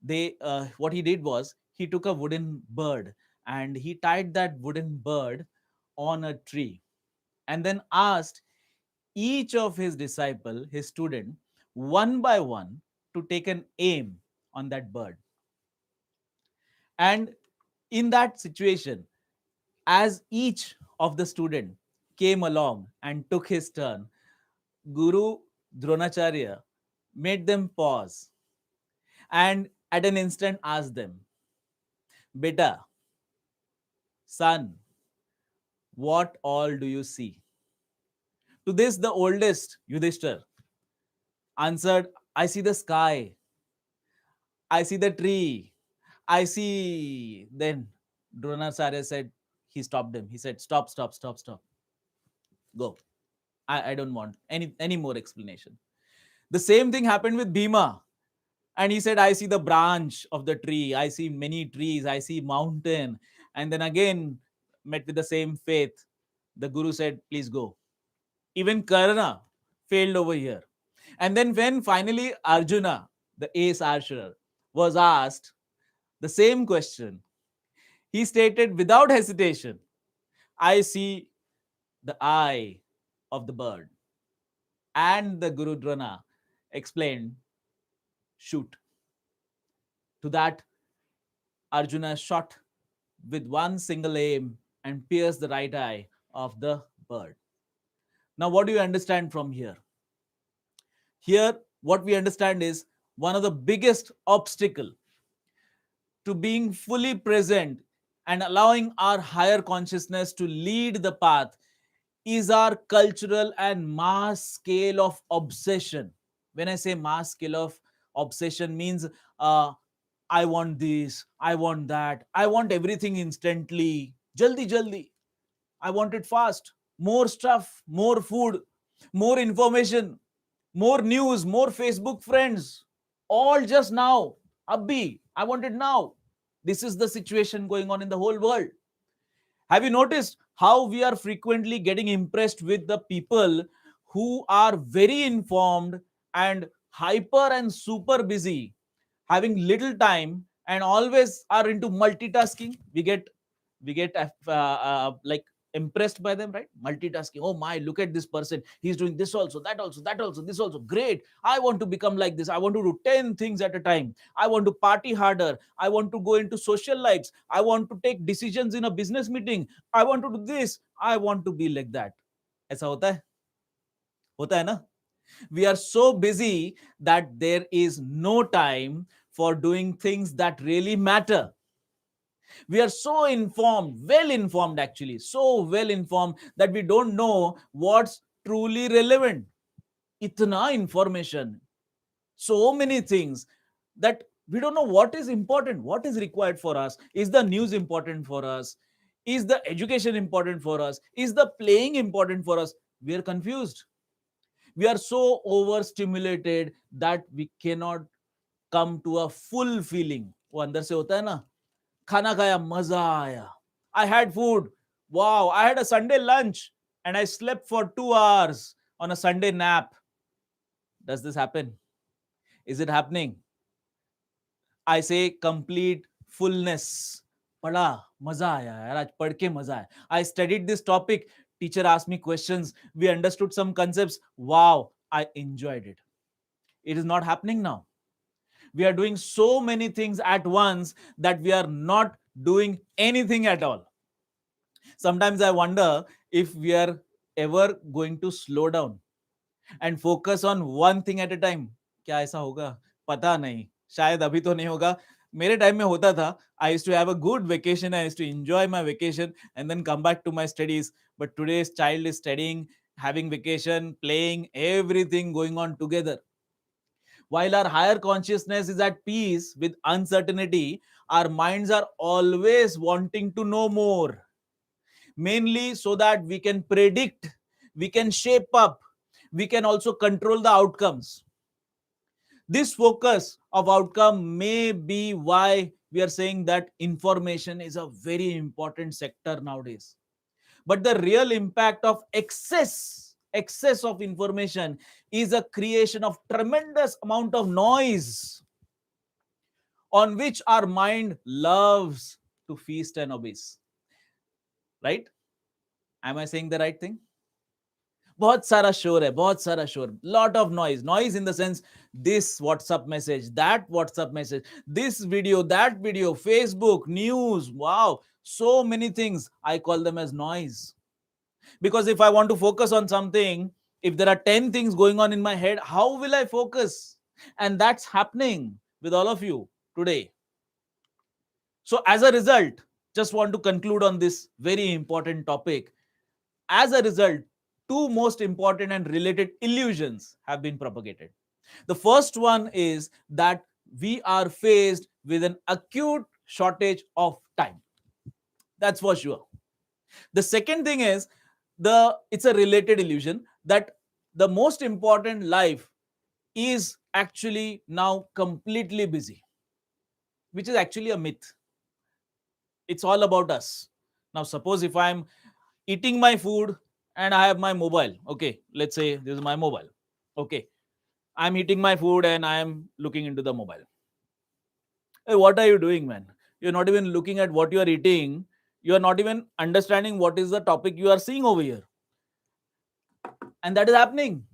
they what he did was he took a wooden bird and he tied that wooden bird on a tree and then asked each of his disciple, his student, one by one to take an aim on that bird. And in that situation, as each of the student came along and took his turn, Guru Dronacharya made them pause and at an instant asked them, Beta, son, what all do you see? To this, the oldest, Yudhishthir, answered, I see the sky, I see the tree. I see. Then Dronacharya said, he stopped him. He said, stop, stop, stop, stop. Go. I don't want any more explanation. The same thing happened with Bhima. And he said, I see the branch of the tree. I see many trees. I see mountain. And then again, met with the same faith. The Guru said, please go. Even Karna failed over here. And then when finally Arjuna, the ace archer, was asked the same question, he stated without hesitation, I see the eye of the bird. And the Guru Drona explained, shoot. To that, Arjuna shot with one single aim and pierced the right eye of the bird. Now, what do you understand from here? Here, what we understand is one of the biggest obstacle to being fully present and allowing our higher consciousness to lead the path is our cultural and mass scale of obsession. When I say mass scale of obsession means I want this, I want that, I want everything instantly, jaldi jaldi, I want it fast, more stuff, more food, more information, more news, more Facebook friends, all just now. Abhi, I want it now. This is the situation going on in the whole world. Have you noticed how we are frequently getting impressed with the people who are very informed and hyper and super busy, having little time and always are into multitasking? We get like impressed by them, right? Multitasking. Oh my, look at this person, he's doing this also, that also, that also, this also, great. I want to become like this. I want to do 10 things at a time. I want to party harder. I want to go into social lives. I want to take decisions in a business meeting. I want to do this. I want to be like that. ऐसा होता है ना? We are so busy that there is no time for doing things that really matter. We are so informed, well informed actually, so well informed that we don't know what's truly relevant. Itna information, so many things that we don't know what is important, what is required for us. Is the news important for us? Is the education important for us? Is the playing important for us? We are confused. We are so overstimulated that we cannot come to a full feeling. वो अंदर से होता है ना, खाना खाया मजा आया, I had food, wow, I had a Sunday lunch and I slept for 2 hours on a Sunday nap. Does this happen? Is it happening? I say complete fullness. पढ़ा मजा आया यार, आज पढ़ के मजा आया. I studied this topic, teacher asked me questions, we understood some concepts, wow, I enjoyed it. It is not happening now. We are doing so many things at once that we are not doing anything at all. Sometimes I wonder if we are ever going to slow down and focus on one thing at a time. क्या ऐसा होगा? पता नहीं, शायद अभी तो नहीं होगा. मेरे टाइम में होता था. I used to have a good vacation. I used to enjoy my vacation and then come back to my studies. But today's child is studying, having vacation, playing, everything going on together. While our higher consciousness is at peace with uncertainty, our minds are always wanting to know more, mainly so that we can predict, we can shape up, we can also control the outcomes. This focus of outcome may be why we are saying that information is a very important sector nowadays. But the real impact of excess of information is a creation of tremendous amount of noise on which our mind loves to feast and obsess. Right? Am I saying the right thing? बहुत सारा शोर है, बहुत सारा शोर, lot of noise in the sense this WhatsApp message, that WhatsApp message, this video, that video, Facebook, news, wow, so many things. I call them as noise. Because if I want to focus on something, if there are 10 things going on in my head, how will I focus? And that's happening with all of you today. So as a result, just want to conclude on this very important topic. As a result, two most important and related illusions have been propagated. The first one is that we are faced with an acute shortage of time. That's for sure. The second thing is, the it's a related illusion that the most important life is actually now completely busy, which is actually a myth. It's all about us. Now, suppose if I'm eating my food and I have my mobile, okay, let's say this is my mobile, okay, I'm eating my food and I am looking into the mobile. Hey, what are you doing, man? You're not even looking at what you are eating. You are not even understanding what is the topic you are seeing over here. And that is happening.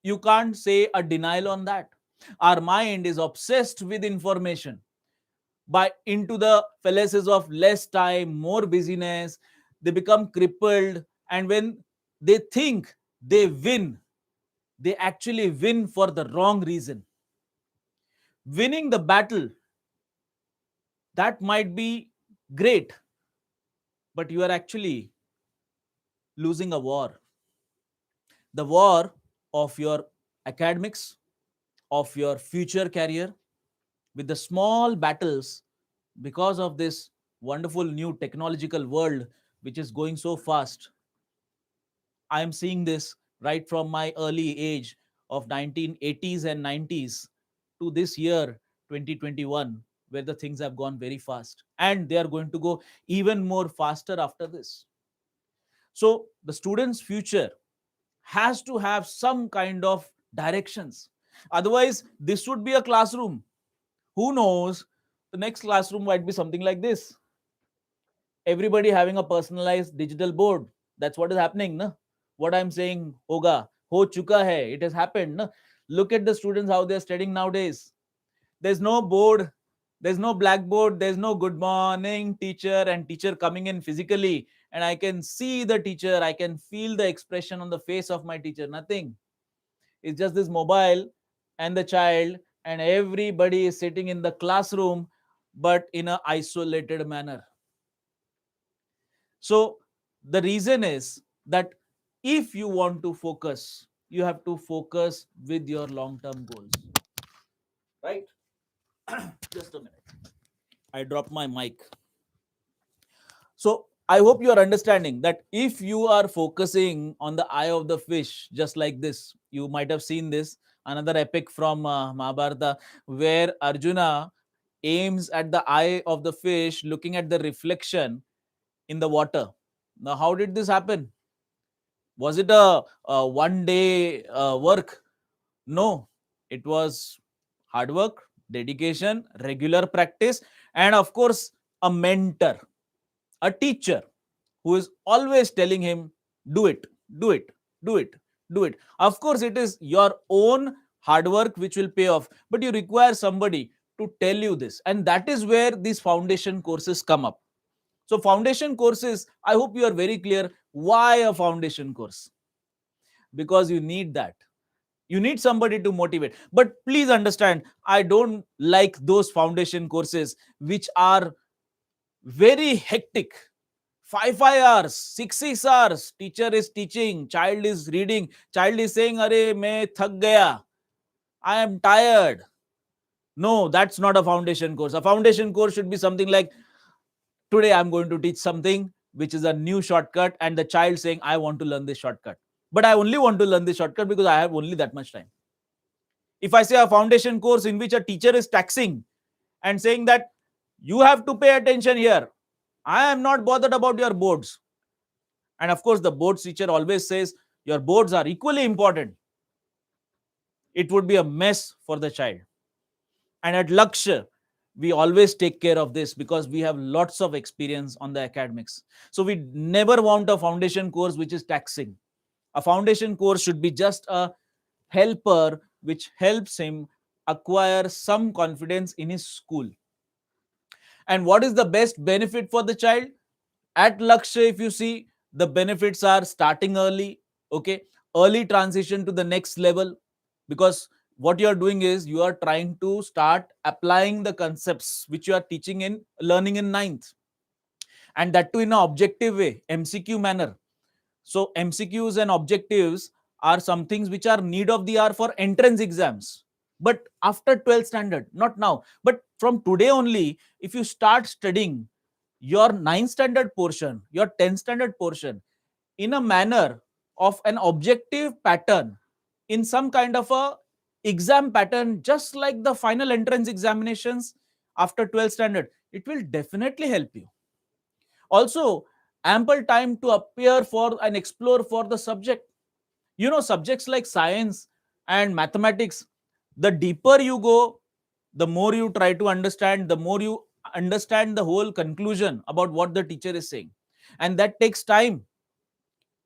You can't say a denial on that. Our mind is obsessed with information. By into the fallacies of less time, more busyness, they become crippled. And when they think they win, they actually win for the wrong reason. Winning the battle, that might be great, but you are actually losing a war. The war of your academics, of your future career, with the small battles because of this wonderful new technological world which is going so fast. I am seeing this right from my early age of 1980s and 90s to this year 2021, where the things have gone very fast and they are going to go even more faster after this. So the student's future has to have some kind of directions. Otherwise, this would be a classroom. Who knows? The next classroom might be something like this. Everybody having a personalized digital board. That's what is happening. Na? What I'm saying, hoga, ho chuka hai. It has happened. Na? Look at the students, how they're studying nowadays. There's no board, there's no blackboard, there's no good morning teacher and teacher coming in physically. And I can see the teacher, I can feel the expression on the face of my teacher. Nothing. It's just this mobile and the child, and everybody is sitting in the classroom, but in a isolated manner. So the reason is that if you want to focus, you have to focus with your long-term goals. Right? Just a minute. I dropped my mic. So I hope you are understanding that if you are focusing on the eye of the fish, just like this, you might have seen this, another epic from Mahabharata, where Arjuna aims at the eye of the fish, looking at the reflection in the water. Now, how did this happen? Was it a one day work? No, it was hard work, dedication, regular practice, and of course, a mentor, a teacher who is always telling him, do it, do it, do it, do it. Of course, it is your own hard work which will pay off, but you require somebody to tell you this. And that is where these foundation courses come up. So, foundation courses, I hope you are very clear why a foundation course, because you need that. You need somebody to motivate. But please understand, I don't like those foundation courses which are very hectic. 5 hours, 6 hours, teacher is teaching, child is reading, child is saying, Are, main thak gaya, I am tired. No, that's not a foundation course. A foundation course should be something like, today I'm going to teach something which is a new shortcut, and the child saying, I want to learn this shortcut. But I only want to learn this shortcut because I have only that much time. If I say a foundation course in which a teacher is taxing and saying that you have to pay attention here, I am not bothered about your boards. And of course, the boards teacher always says your boards are equally important. It would be a mess for the child. And at Lakshya, we always take care of this because we have lots of experience on the academics. So we never want a foundation course which is taxing. A foundation course should be just a helper which helps him acquire some confidence in his school. And what is the best benefit for the child? At Lakshya, if you see, the benefits are starting early, okay, early transition to the next level, because what you are doing is you are trying to start applying the concepts which you are teaching in learning in ninth, and that too in an objective way, MCQ manner. So MCQs and objectives are some things which are need of the hour for entrance exams. But after 12th standard, not now, but from today only, if you start studying your 9th standard portion, your 10th standard portion in a manner of an objective pattern, in some kind of a exam pattern, just like the final entrance examinations after 12th standard, it will definitely help you. Also, ample time to appear for and explore for the subject. Subjects like science and mathematics, the deeper you go, the more you try to understand, the more you understand the whole conclusion about what the teacher is saying. And that takes time.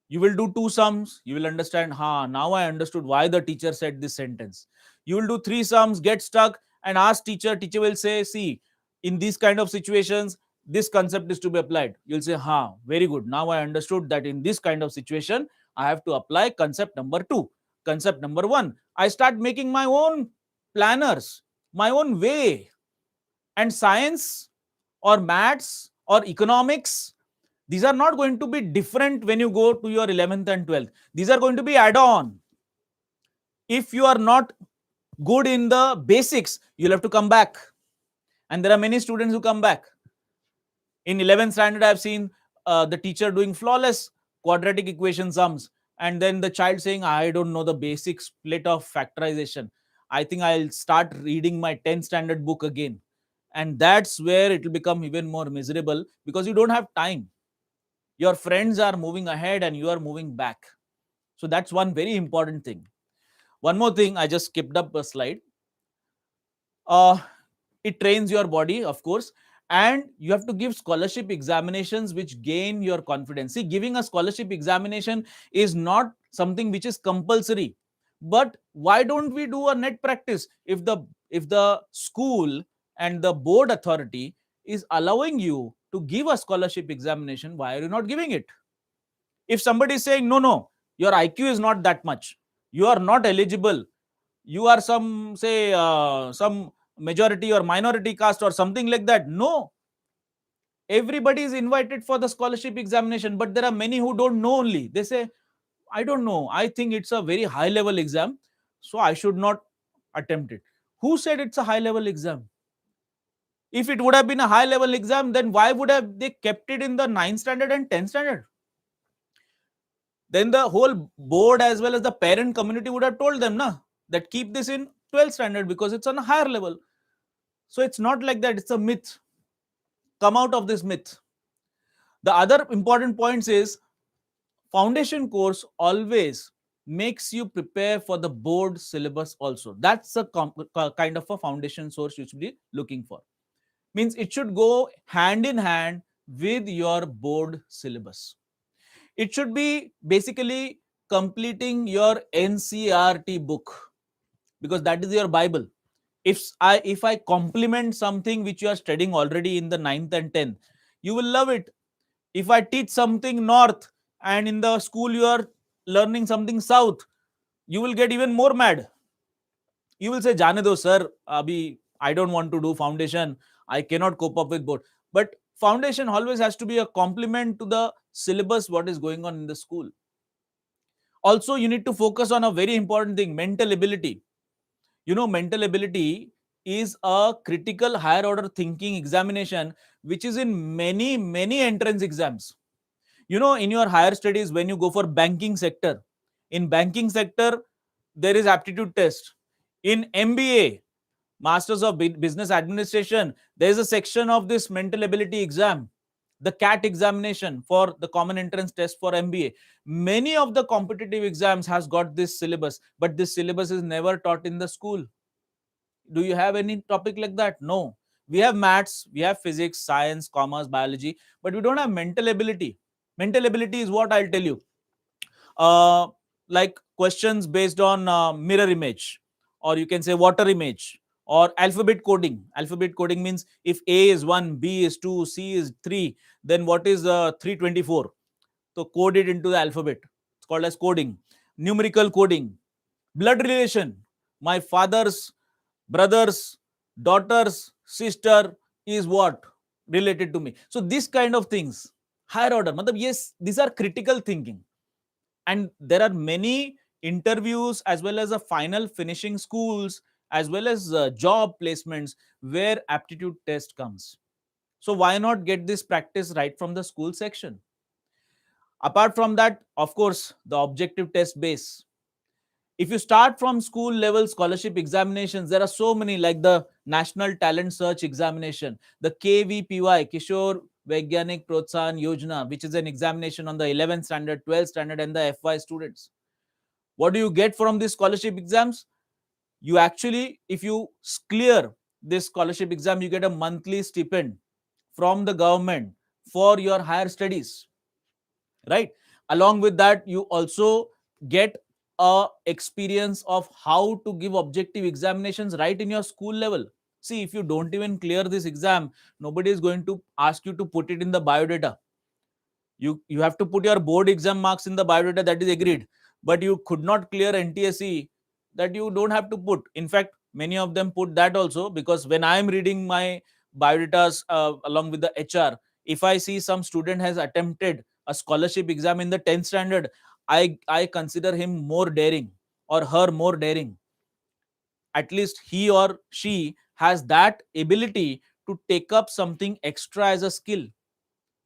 You will do two sums, you will understand, now I understood why the teacher said this sentence. You will do three sums, get stuck, and ask teacher. Teacher will say, see, in these kind of situations, this concept is to be applied. You'll say, very good. Now I understood that in this kind of situation, I have to apply concept number two. Concept number one. I start making my own planners, my own way. And science or maths or economics, these are not going to be different when you go to your 11th and 12th. These are going to be add-on. If you are not good in the basics, you'll have to come back. And there are many students who come back. In 11th standard, I've seen the teacher doing flawless quadratic equation sums. And then the child saying, I don't know the basic split of factorization. I think I'll start reading my 10th standard book again. And that's where it will become even more miserable, because you don't have time. Your friends are moving ahead and you are moving back. So that's one very important thing. One more thing, I just skipped up a slide. It trains your body, of course, and you have to give scholarship examinations which gain your confidence. See, giving a scholarship examination is not something which is compulsory. But why don't we do a net practice? If the school and the board authority is allowing you to give a scholarship examination, why are you not giving it? If somebody is saying, no, your IQ is not that much, you are not eligible, you are some, say, some majority or minority caste or something like that. No, everybody is invited for the scholarship examination, but there are many who don't know only. They say, I don't know, I think it's a very high level exam, so I should not attempt it. Who said it's a high level exam? If it would have been a high level exam, then why would have they kept it in the 9th standard and 10th standard? Then the whole board as well as the parent community would have told them, that keep this in 12th standard because it's on a higher level. So it's not like that. It's a myth. Come out of this myth. The other important points is foundation course always makes you prepare for the board syllabus also. That's a kind of a foundation source you should be looking for. Means it should go hand in hand with your board syllabus. It should be basically completing your NCERT book, because that is your Bible. If I complement something which you are studying already in the 9th and 10th, you will love it. If I teach something north and in the school you are learning something south, you will get even more mad. You will say, Jane do sir, abhi I don't want to do foundation, I cannot cope up with board. But foundation always has to be a complement to the syllabus what is going on in the school. Also, you need to focus on a very important thing, mental ability. Mental ability is a critical higher order thinking examination which is in many entrance exams. In your higher studies, when you go for banking sector, in banking sector there is aptitude test. In MBA, Masters of Business Administration, there is a section of this mental ability exam, the CAT examination for the common entrance test for MBA. Many of the competitive exams has got this syllabus, but this syllabus is never taught in the school. Do you have any topic like that? No. We have maths, we have physics, science, commerce, biology, but we don't have mental ability. Mental ability is what I'll tell you. Like questions based on mirror image, or you can say water image, or alphabet coding. Alphabet coding means if A is 1, B is 2, C is 3, then what is 324? So code it into the alphabet. It's called as coding. Numerical coding. Blood relation. My father's brother's daughter's sister is what? Related to me. So this kind of things. Higher order. Yes, these are critical thinking. And there are many interviews as well as a final finishing schools as well as job placements where aptitude test comes. So why not get this practice right from the school section? Apart from that, of course, the objective test base. If you start from school level scholarship examinations, there are so many, like the National Talent Search Examination, the KVPY, Kishore Vaigyanik Protsahan Yojana, which is an examination on the 11th standard, 12th standard, and the FY students. What do you get from these scholarship exams? You actually, if you clear this scholarship exam, you get a monthly stipend from the government for your higher studies, right? Along with that, you also get a experience of how to give objective examinations right in your school level. See, if you don't even clear this exam, nobody is going to ask you to put it in the biodata. You have to put your board exam marks in the biodata, that is agreed, but you could not clear NTSE, that you don't have to put. In fact, many of them put that also, because when I am reading my biodatas along with the HR, if I see some student has attempted a scholarship exam in the 10th standard, I consider him more daring, or her more daring. At least he or she has that ability to take up something extra as a skill,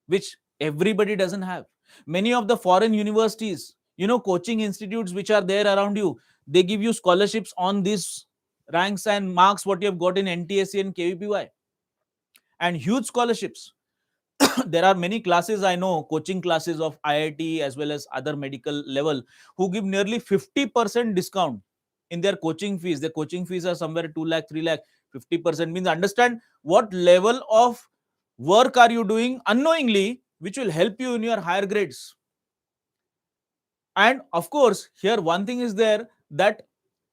which everybody doesn't have. Many of the foreign universities, coaching institutes which are there around you, they give you scholarships on these ranks and marks what you have got in NTSC and KVPY, and huge scholarships. There are many classes, I know, coaching classes of IIT as well as other medical level, who give nearly 50% discount in their coaching fees. Their coaching fees are somewhere 2 lakh, 3 lakh. 50% means, understand what level of work are you doing unknowingly, which will help you in your higher grades. And of course, here one thing is there, that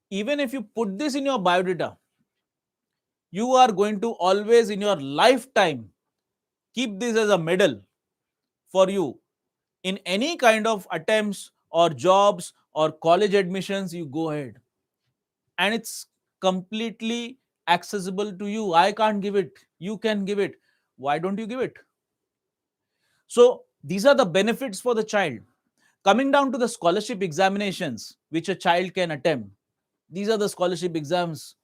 even if you put this in your biodata, you are going to always in your lifetime keep this as a medal for you in any kind of attempts or jobs or college admissions. You go ahead, and it's completely accessible to you. I can't give it, you can give it. Why don't you give it? So these are the benefits for the child. Coming down to the scholarship examinations which a child can attempt, these are the scholarship exams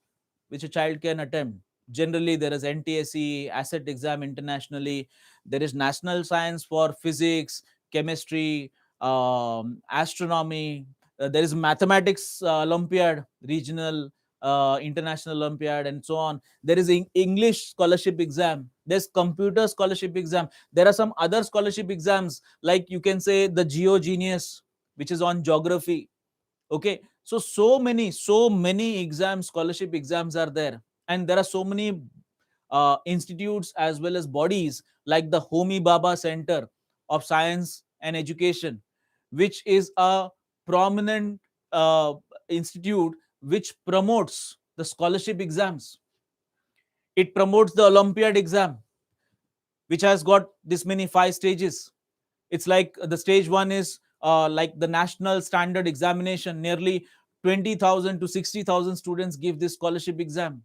which a child can attempt. Generally, there is NTSE, ASSET exam internationally. There is National Science for Physics, Chemistry, Astronomy. There is Mathematics Olympiad, regional, international Olympiad, and so on. There is English scholarship exam. There's computer scholarship exam. There are some other scholarship exams, like you can say the GeoGenius, which is on geography. Okay, so many exams, scholarship exams are there, and there are so many institutes as well as bodies like the Homi Baba Center of Science and Education, which is a prominent institute which promotes the scholarship exams. It promotes the Olympiad exam, which has got this many 5 stages. It's like the stage one is like the national standard examination. Nearly 20,000 to 60,000 students give this scholarship exam.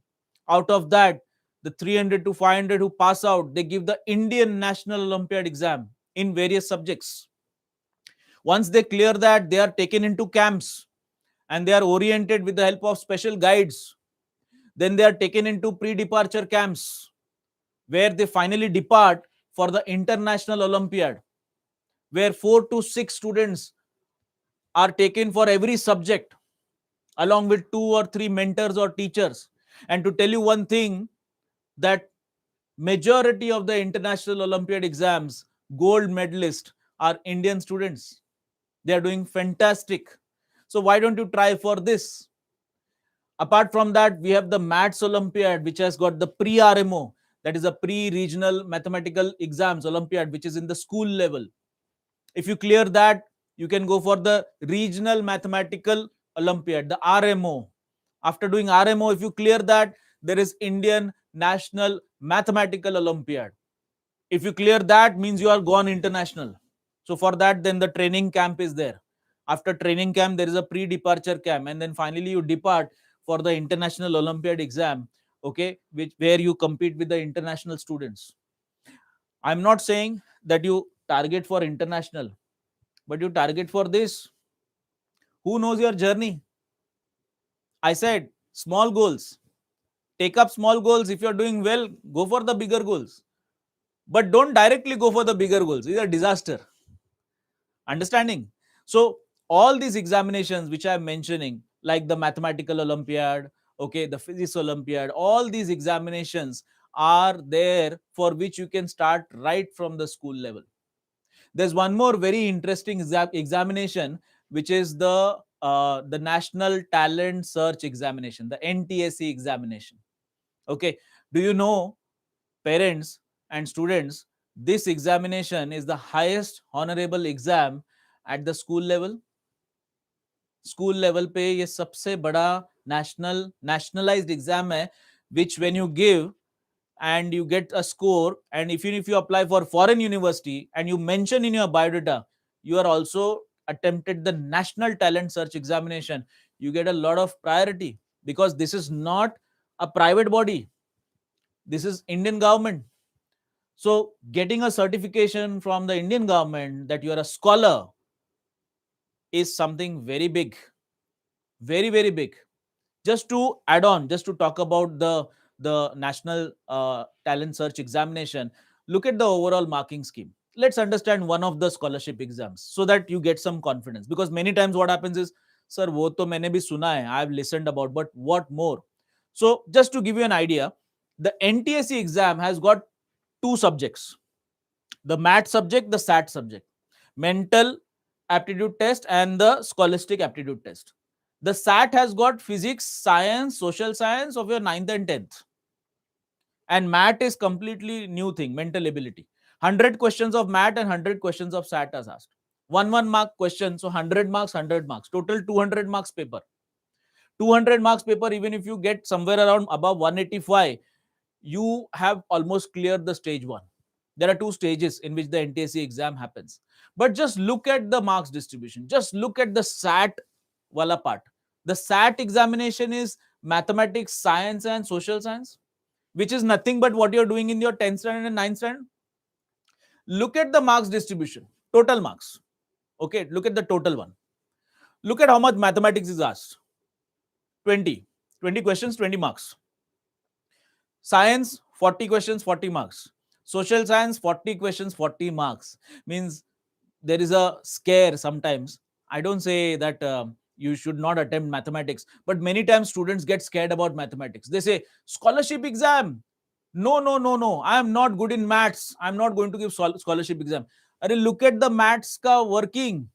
Out of that, the 300 to 500 who pass out, they give the Indian National Olympiad exam in various subjects. Once they clear that, they are taken into camps and they are oriented with the help of special guides. Then they are taken into pre-departure camps where they finally depart for the International Olympiad, where 4 to 6 students are taken for every subject, along with 2 or 3 mentors or teachers. And to tell you one thing, that majority of the International Olympiad exams gold medalists are Indian students. They are doing fantastic. So why don't you try for this? Apart from that, we have the Maths Olympiad, which has got the pre-RMO, that is a pre-regional mathematical exams Olympiad, which is in the school level. If you clear that, you can go for the regional mathematical Olympiad, the RMO. After doing RMO, if you clear that, there is Indian National Mathematical Olympiad. If you clear that, means you are gone international. So for that, then the training camp is there. After training camp, there is a pre-departure camp, and then finally you depart for the International Olympiad exam, okay, where you compete with the international students. I'm not saying that you target for international, but you target for this. Who knows your journey? I said Small goals. Take up small goals. If you're doing well, go for the bigger goals. But don't directly go for the bigger goals. It's a disaster. Understanding? So, all these examinations which I'm mentioning, like the mathematical Olympiad, okay, the physics Olympiad, all these examinations are there for which you can start right from the school level. There's one more very interesting examination, which is the National Talent Search Examination, the NTSE examination. Okay, do you know, parents and students, this examination is the highest honorable exam at the school level. School level पे ये सबसे बड़ा nationalized exam है, which when you give and you get a score, and if you apply for foreign university and you mention in your biodata you are also attempted the National Talent Search Examination, you get a lot of priority, because this is not a private body, this is Indian government. So getting a certification from the Indian government that you are a scholar is something very big, very, very big. Just to add on, just to talk about the National Talent Search Examination, look at the overall marking scheme. Let's understand one of the scholarship exams so that you get some confidence, because many times what happens is, sir, wo to maine bhi suna hai, I have listened about, but what more? So just to give you an idea, the NTSE exam has got two subjects: the MAT subject, the SAT subject, mental aptitude test and the scholastic aptitude test. The SAT has got physics, science, social science of your 9th and 10th. And MAT is completely new thing, mental ability. 100 questions of MAT and 100 questions of SAT are asked. 1 mark question, so 100 marks, 100 marks. Total 200 marks paper. 200 marks paper, even if you get somewhere around above 185, you have almost cleared the stage 1. There are 2 stages in which the NTSE exam happens. But just look at the marks distribution. Just look at the SAT wala part. The SAT examination is mathematics, science and social science, which is nothing but what you're doing in your 10th standard and 9th standard. Look at the marks distribution, total marks. Okay, look at the total one. Look at how much mathematics is asked. 20 questions, 20 marks. Science, 40 questions, 40 marks. Social science, 40 questions, 40 marks. Means there is a scare sometimes. I don't say that you should not attempt mathematics, but many times students get scared about mathematics. They say, scholarship exam. No, no, no, no. I am not good in maths. I'm not going to give scholarship exam. Look at the maths ka working.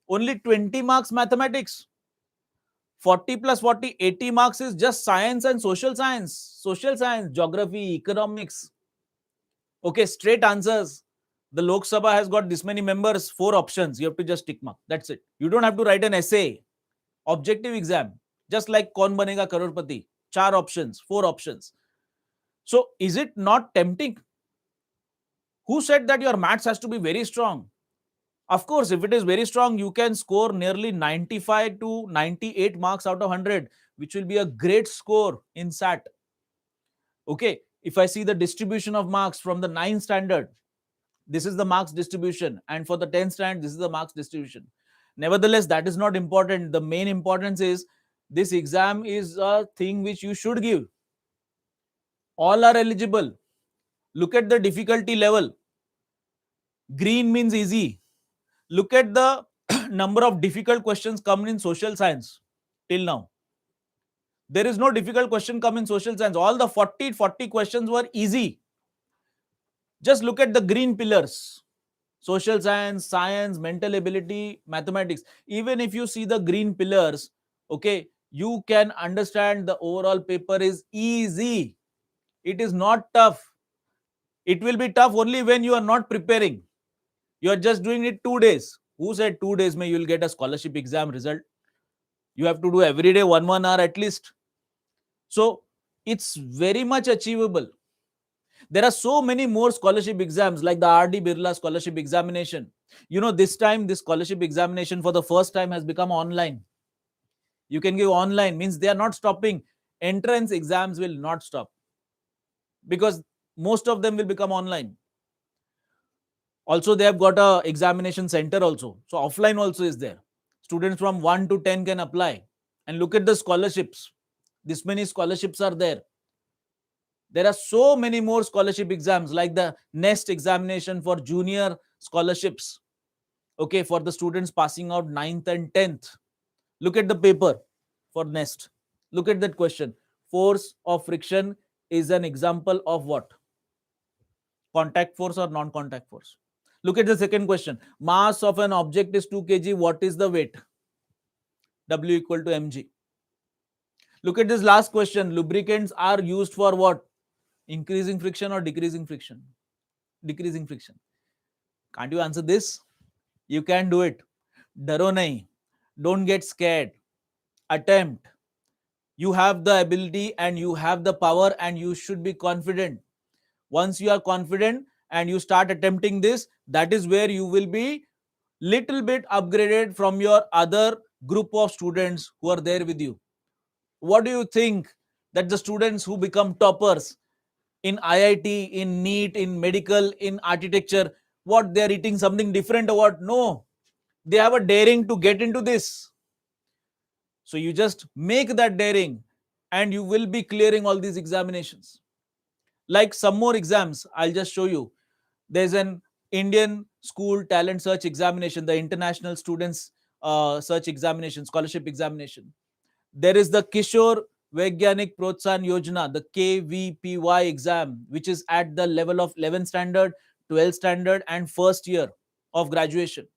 Only 20 marks mathematics. 40 plus 40, 80 marks is just science and social science. Social science, geography, economics. Okay, straight answers. The Lok Sabha has got this many members, 4 options. You have to just tick mark. That's it. You don't have to write an essay. Objective exam. Just like Kaun Banega Crorepati. 4 options, 4 options. So is it not tempting? Who said that your maths has to be very strong? Of course, if it is very strong, you can score nearly 95 to 98 marks out of 100, which will be a great score in SAT. Okay, if I see the distribution of marks from the 9th standard, this is the marks distribution, and for the 10th standard, this is the marks distribution. Nevertheless, that is not important. The main importance is this exam is a thing which you should give. All are eligible. Look at the difficulty level. Green means easy. Look at the number of difficult questions come in social science till now. There is no difficult question come in social science. All the 40 questions were easy. Just look at the green pillars: social science, science, mental ability, mathematics. Even if you see the green pillars, okay, you can understand the overall paper is easy. It is not tough. It will be tough only when you are not preparing. You are just doing it 2 days. Who said 2 days you will get a scholarship exam result? You have to do every day 1 hour at least. So it's very much achievable. There are so many more scholarship exams like the R.D. Birla scholarship examination. You know, this time this scholarship examination for the first time has become online. You can give online, means they are not stopping. Entrance exams will not stop because most of them will become online. Also, they have got a examination center also. So offline also is there. Students from 1 to 10 can apply. And look at the scholarships. This many scholarships are there. There are so many more scholarship exams like the NEST examination for junior scholarships. Okay, for the students passing out 9th and 10th. Look at the paper for NEST. Look at that question. Force of friction is an example of what? Contact force or non-contact force? Look at the second question. Mass of an object is 2 kg. What is the weight? W equal to mg. Look at this last question. Lubricants are used for what? Increasing friction or decreasing friction? Decreasing friction. Can't you answer this? You can do it. Daro nahi. Don't get scared. Attempt. You have the ability and you have the power and you should be confident. Once you are confident and you start attempting this, that is where you will be little bit upgraded from your other group of students who are there with you. What do you think that the students who become toppers in IIT, in NEET, in medical, in architecture, what they are eating something different or what? No, they have a daring to get into this. So you just make that daring and you will be clearing all these examinations. Like some more exams, I'll just show you. There's an Indian School Talent Search Examination, the International Students Search Examination, Scholarship Examination. There is the Kishore Vaigyanik Protsahan Yojana, the KVPY exam, which is at the level of 11th standard, 12th standard, and first year of graduation.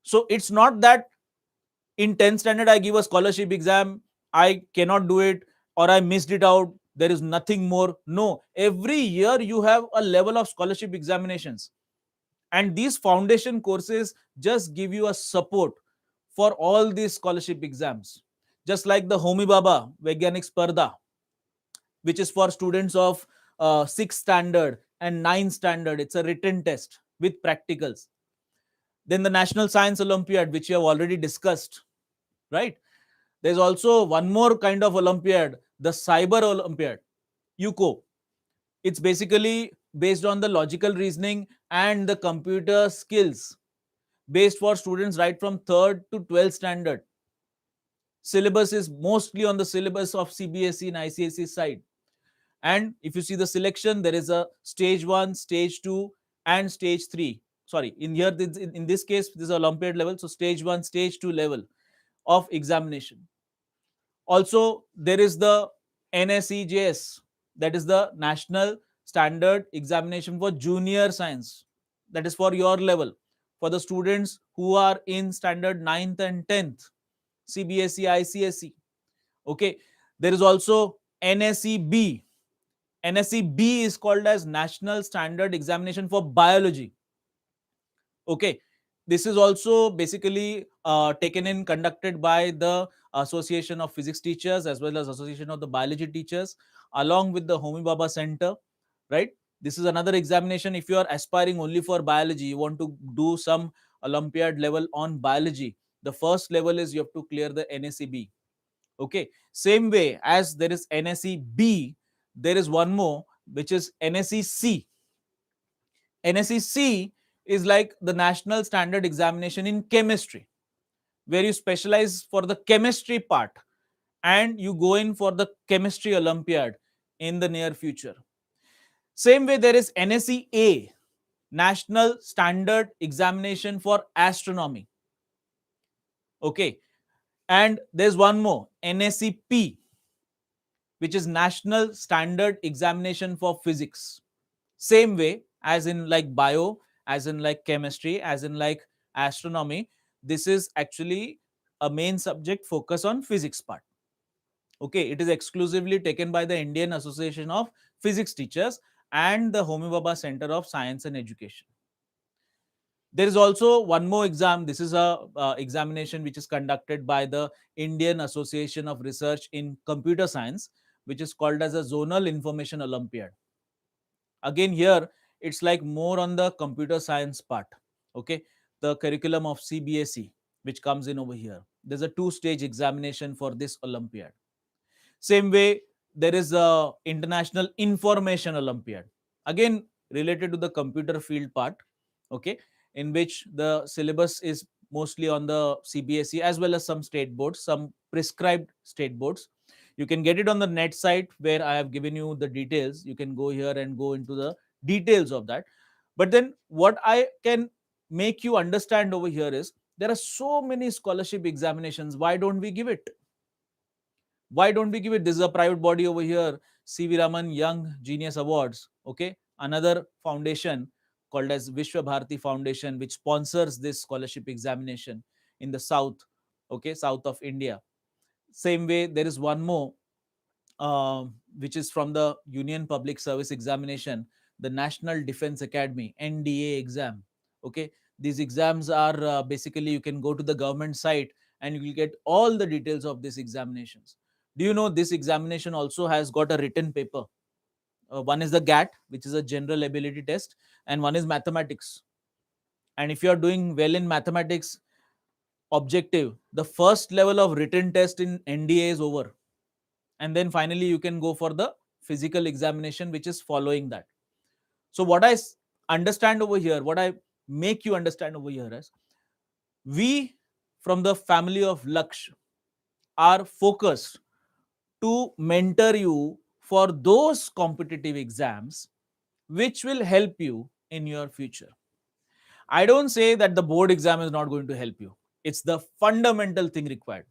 So it's not that in 10th standard I give a scholarship exam, I cannot do it or I missed it out. There is nothing more. No, every year you have a level of scholarship examinations. And these foundation courses just give you a support for all these scholarship exams. Just like the Homi Baba Vaigyanik Sparda, which is for students of 6th standard and 9th standard. It's a written test with practicals. Then the National Science Olympiad, which you have already discussed, right? There's also one more kind of Olympiad, the Cyber Olympiad, UCO. It's basically based on the logical reasoning and the computer skills based for students right from 3rd to 12th standard. Syllabus is mostly on the syllabus of CBSE and ICSE side. And if you see the selection, there is a stage 1, stage 2, and stage 3. Sorry, in here, in this case, this is Olympiad level. So stage 1, stage 2 level of examination. Also, there is the NSEJS, that is the National Standard Examination for Junior Science. That is for your level, for the students who are in standard 9th and 10th, CBSE, ICSE. Okay, there is also NSEB. NSEB is called as National Standard Examination for Biology. Okay, this is also basically taken in, conducted by the Association of Physics Teachers as well as Association of the Biology Teachers, along with the Homi Baba Center, right? This is another examination. If you are aspiring only for biology, you want to do some Olympiad level on biology, the first level is you have to clear the NSEB. Okay, same way as there is NSEB, there is one more which is NSEC. NSEC is like the National Standard Examination in Chemistry, where you specialize for the chemistry part and you go in for the Chemistry Olympiad in the near future. Same way, there is NSEA, National Standard Examination for Astronomy. Okay, and there's one more, NSEP, which is National Standard Examination for Physics. Same way as in like bio, as in like chemistry, as in like astronomy, this is actually a main subject focus on physics part. Okay, it is exclusively taken by the Indian Association of Physics Teachers and the Homi Baba Center of Science and Education. There is also one more exam. This is a examination which is conducted by the Indian Association of Research in Computer Science, which is called as a Zonal Information Olympiad. Again, here it's like more on the computer science part. Okay, the curriculum of CBSE, which comes in over here. There's a 2-stage examination for this Olympiad. Same way, there is a International Information Olympiad, again related to the computer field part. Okay, in which the syllabus is mostly on the CBSE as well as some state boards, some prescribed state boards. You can get it on the net site where I have given you the details. You can go here and go into the details of that. But then what I can make you understand over here is there are so many scholarship examinations. Why don't we give it? Why don't we give it? This is a private body over here, CV Raman Young Genius Awards. Okay, another foundation called as Vishwa Bharati Foundation, which sponsors this scholarship examination in the south. Okay, south of India. Same way, there is one more, which is from the Union Public Service Examination, the National Defense Academy (NDA) exam. Okay, these exams are basically, you can go to the government site and you will get all the details of these examinations. Do you know this examination also has got a written paper? One is the GAT, which is a general ability test, and one is mathematics. And if you are doing well in mathematics objective, the first level of written test in NDA is over, and then finally you can go for the physical examination, which is following that. So what I understand over here, what I make you understand over here is, we from the family of Laksh are focused to mentor you for those competitive exams which will help you in your future. I don't say that the board exam is not going to help you. It's the fundamental thing required.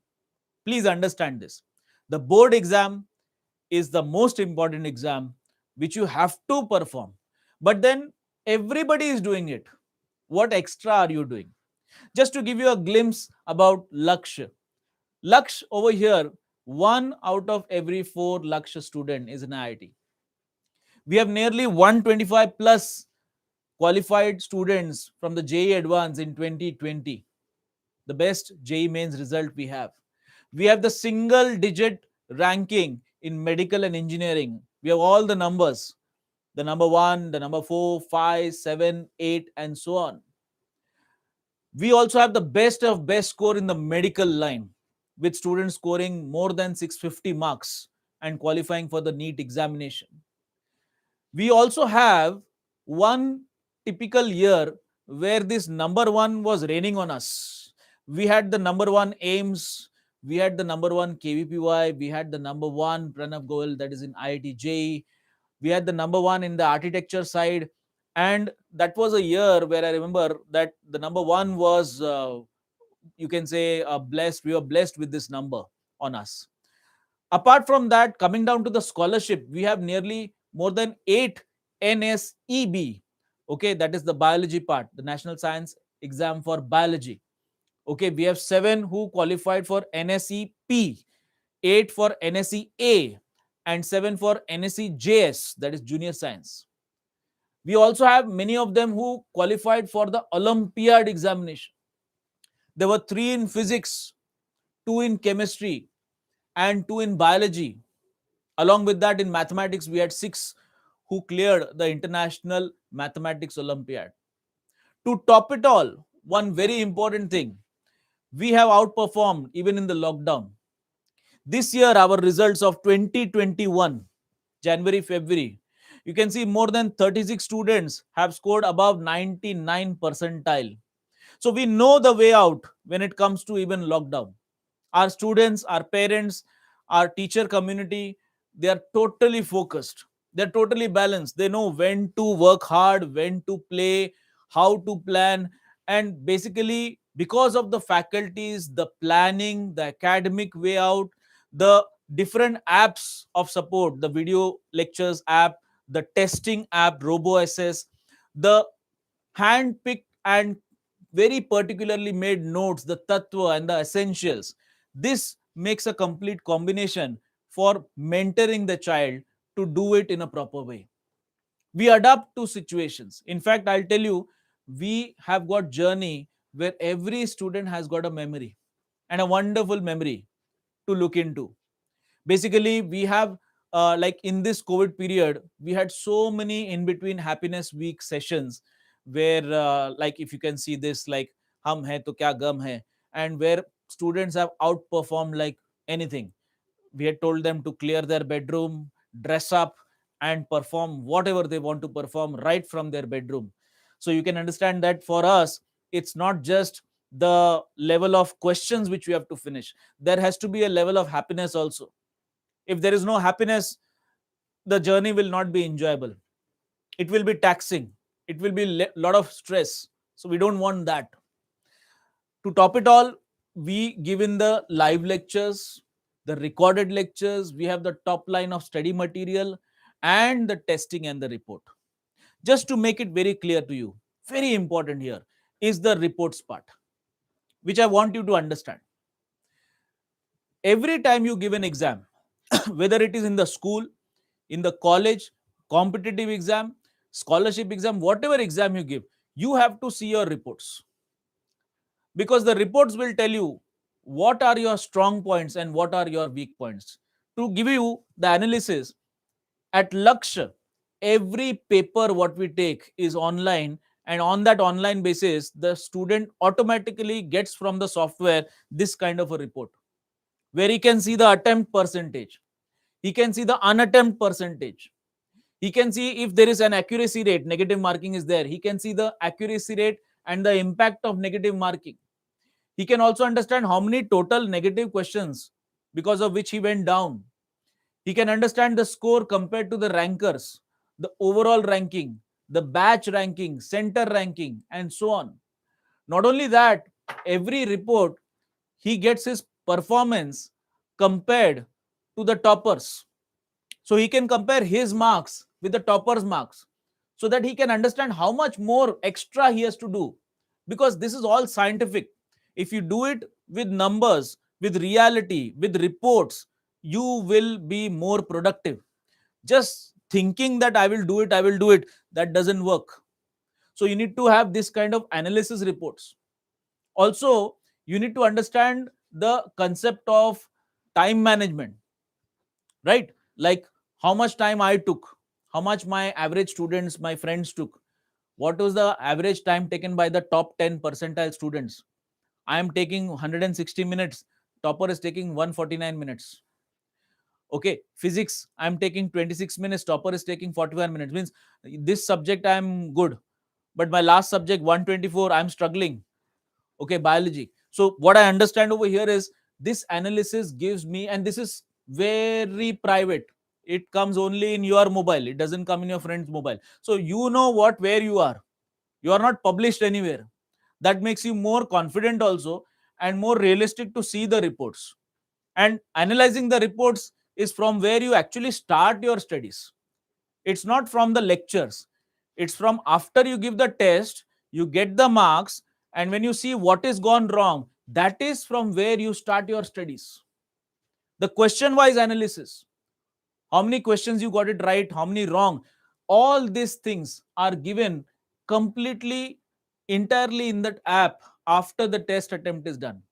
Please understand this. The board exam is the most important exam which you have to perform. But then everybody is doing it. What extra are you doing? Just to give you a glimpse about Laksh. Laksh over here, 1 out of every 4 Laksh student is an IIT. We have nearly 125 plus qualified students from the JEE Advance in 2020. The best JEE mains result we have. We have the single digit ranking in medical and engineering. We have all the numbers, the number 1, the number 4, 5, 7, 8, and so on. We also have the best of best score in the medical line, with students scoring more than 650 marks and qualifying for the NEET examination. We also have one typical year where this number 1 was raining on us. We had the number 1 AIMS, we had the number 1 KVPY, we had the number 1 Pranav Goel, that is in IIT JEE. We had the number 1 in the architecture side, and that was a year where I remember that the number 1 was, you can say, blessed. We were blessed with this number on us. Apart from that, coming down to the scholarship, we have nearly more than 8 NSEB. Okay, that is the biology part, the National Science Exam for Biology. Okay, we have 7 who qualified for NSEP, 8 for NSEA, and 7 for NSEJS, that is Junior Science. We also have many of them who qualified for the Olympiad examination. There were 3 in physics, 2 in chemistry, and 2 in biology. Along with that, in mathematics, we had 6 who cleared the International Mathematics Olympiad. To top it all, one very important thing, we have outperformed even in the lockdown. This year, our results of 2021, January, February, you can see more than 36 students have scored above 99 percentile. So we know the way out when it comes to even lockdown. Our students, our parents, our teacher community, they are totally focused. They're totally balanced. They know when to work hard, when to play, how to plan. And basically, because of the faculties, the planning, the academic way out, the different apps of support, the video lectures app, the testing app, RoboAssess, the hand-picked and very particularly made notes, the tattva and the essentials. This makes a complete combination for mentoring the child to do it in a proper way. We adapt to situations. In fact, I'll tell you, we have got journey where every student has got a memory, and a wonderful memory to look into. Basically, we have, like in this COVID period, we had so many in between happiness week sessions where, like if you can see this, like hum hai to kya gum hai, and where students have outperformed like anything. We had told them to clear their bedroom, dress up, and perform whatever they want to perform right from their bedroom. So you can understand that for us, it's not just the level of questions which we have to finish. There has to be a level of happiness also. If there is no happiness, the journey will not be enjoyable. It will be taxing. It will be a lot of stress. So we don't want that. To top it all, we given the live lectures, the recorded lectures, we have the top line of study material and the testing and the report. Just to make it very clear to you, very important here is the reports part, which I want you to understand. Every time you give an exam, whether it is in the school, in the college, competitive exam, scholarship exam, whatever exam you give, you have to see your reports, because the reports will tell you what are your strong points and what are your weak points. To give you the analysis, at Lakshya, every paper what we take is online, and on that online basis, the student automatically gets from the software this kind of a report, where he can see the attempt percentage, he can see the unattempt percentage, he can see if there is an accuracy rate, negative marking is there, he can see the accuracy rate and the impact of negative marking. He can also understand how many total negative questions because of which he went down. He can understand the score compared to the rankers, the overall ranking, the batch ranking, center ranking, and so on. Not only that, every report he gets his performance compared to the toppers. So he can compare his marks with the topper's marks, so that he can understand how much more extra he has to do, because this is all scientific. If you do it with numbers, with reality, with reports, you will be more productive. Just thinking that I will do it, that doesn't work. So you need to have this kind of analysis reports. Also, you need to understand the concept of time management, right? Like how much time I took, how much my average students, my friends took, what was the average time taken by the top 10 percentile students. I am taking 160 minutes, topper is taking 149 minutes. Okay, physics, I am taking 26 minutes, topper is taking 41 minutes. Means this subject I am good, but my last subject 124 I am struggling. Okay, biology. So what I understand over here is this analysis gives me, and this is very private, it comes only in your mobile, it doesn't come in your friend's mobile. So you know what, where you are not published anywhere. That makes you more confident also, and more realistic to see the reports. And analyzing the reports is from where you actually start your studies. It's not from the lectures, it's from after you give the test, you get the marks, and when you see what is gone wrong, that is from where you start your studies. The question wise analysis, how many questions you got it right, how many wrong, all these things are given completely, entirely in that app after the test attempt is done.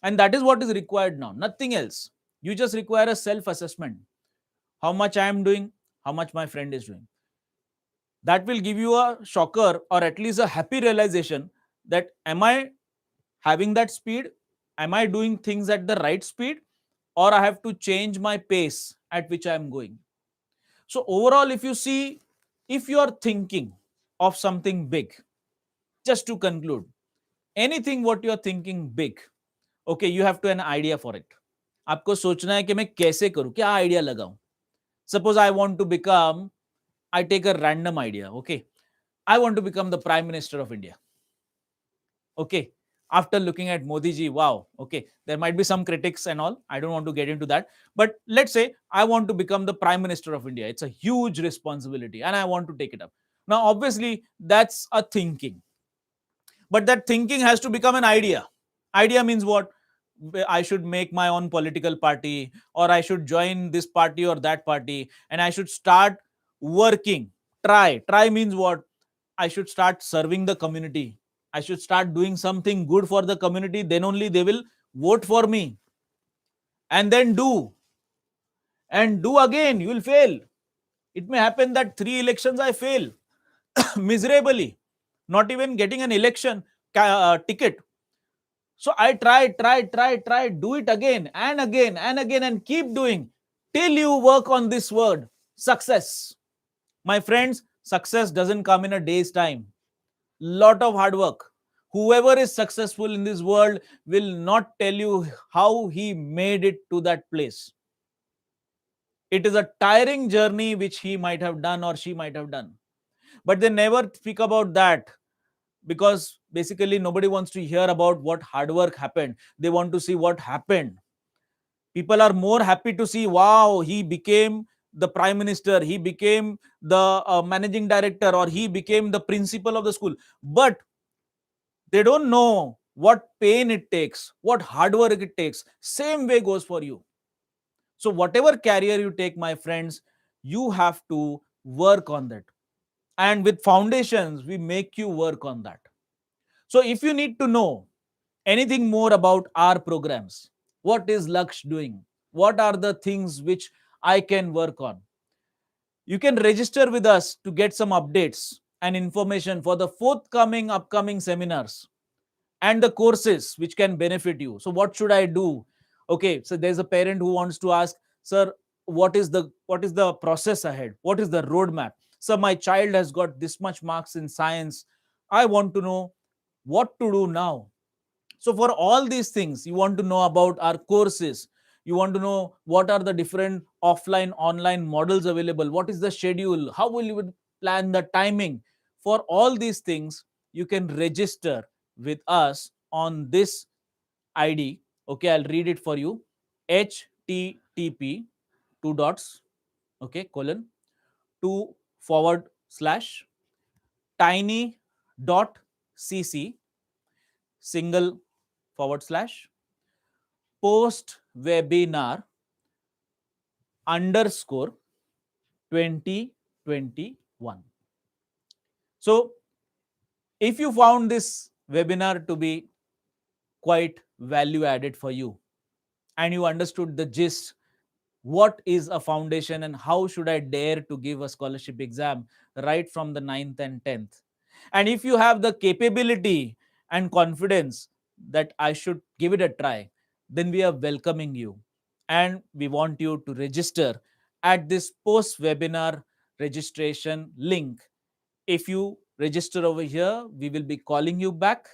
And that is what is required now, nothing else. You just require a self assessment, how much I am doing, how much my friend is doing. That will give you a shocker, or at least a happy realization, that am I having that speed, am I doing things at the right speed, or I have to change my pace at which I am going. So overall, if you see, if you are thinking of something big, just to conclude, anything what you are thinking big, okay, you have to an idea for it. आपको सोचना है कि मैं कैसे करूं, क्या idea लगाऊं. Suppose I want to become, I take a random idea, okay, I want to become the Prime Minister of India. Okay, after looking at Modi ji, wow, okay, there might be some critics and all, I don't want to get into that, but let's say I want to become the Prime Minister of India. It's a huge responsibility and I want to take it up. Now obviously that's a thinking, but that thinking has to become an idea. Idea means what? I should make my own political party, or I should join this party or that party, and I should start working. Try means what? I should start serving the community. I should start doing something good for the community. Then only they will vote for me. And then do. And do again. You will fail. It may happen that 3 elections I fail miserably, not even getting an election ticket. So I try, do it again and again and again, and keep doing till you work on this word, success. My friends, success doesn't come in a day's time. Lot of hard work. Whoever is successful in this world will not tell you how he made it to that place. It is a tiring journey which he might have done or she might have done. But they never speak about that, because basically nobody wants to hear about what hard work happened. They want to see what happened. People are more happy to see, wow, he became the prime minister, he became the managing director, or he became the principal of the school. But they don't know what pain it takes, what hard work it takes. Same way goes for you. So whatever career you take, my friends, you have to work on that. And with foundations, we make you work on that. So if you need to know anything more about our programs, what is Laksh doing, what are the things which I can work on, you can register with us to get some updates and information for the forthcoming upcoming seminars and the courses which can benefit you. So what should I do? Okay, so there's a parent who wants to ask, sir, what is the process ahead, what is the roadmap? So my child has got this much marks in science, I want to know what to do now. So for all these things, you want to know about our courses, you want to know what are the different offline online models available, what is the schedule, how will you plan the timing. For all these things, you can register with us on this ID. Okay, I'll read it for you. HTTP, two dots, okay, colon, two forward slash tiny.cc, single forward slash post webinar underscore 2021. So if you found this webinar to be quite value added for you, and you understood the gist, what is a foundation and how should I dare to give a scholarship exam right from the 9th and 10th, and if you have the capability and confidence that I should give it a try, then we are welcoming you, and we want you to register at this post webinar registration link. If you register over here, we will be calling you back,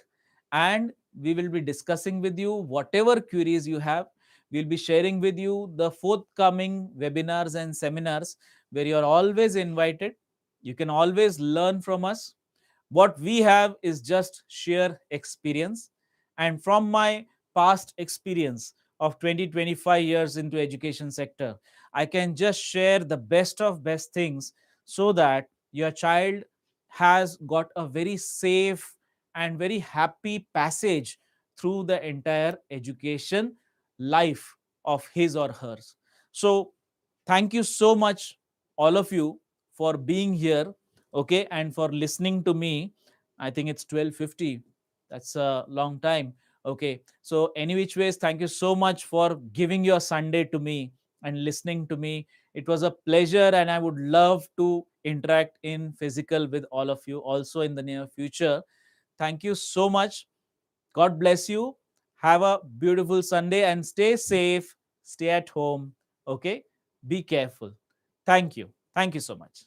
and we will be discussing with you whatever queries you have. We'll be sharing with you the forthcoming webinars and seminars where you are always invited. You can always learn from us. What we have is just sheer experience. And from my past experience of 20-25 years into education sector, I can just share the best of best things so that your child has got a very safe and very happy passage through the entire education life of his or hers. So thank you so much, all of you, for being here, okay, and for listening to me. I think it's 12:50. That's a long time. Okay, so any which ways, thank you so much for giving your Sunday to me and listening to me. It was a pleasure, and I would love to interact in physical with all of you also in the near future. Thank you so much. God bless you. Have a beautiful Sunday and stay safe. Stay at home. Okay. Be careful. Thank you. Thank you so much.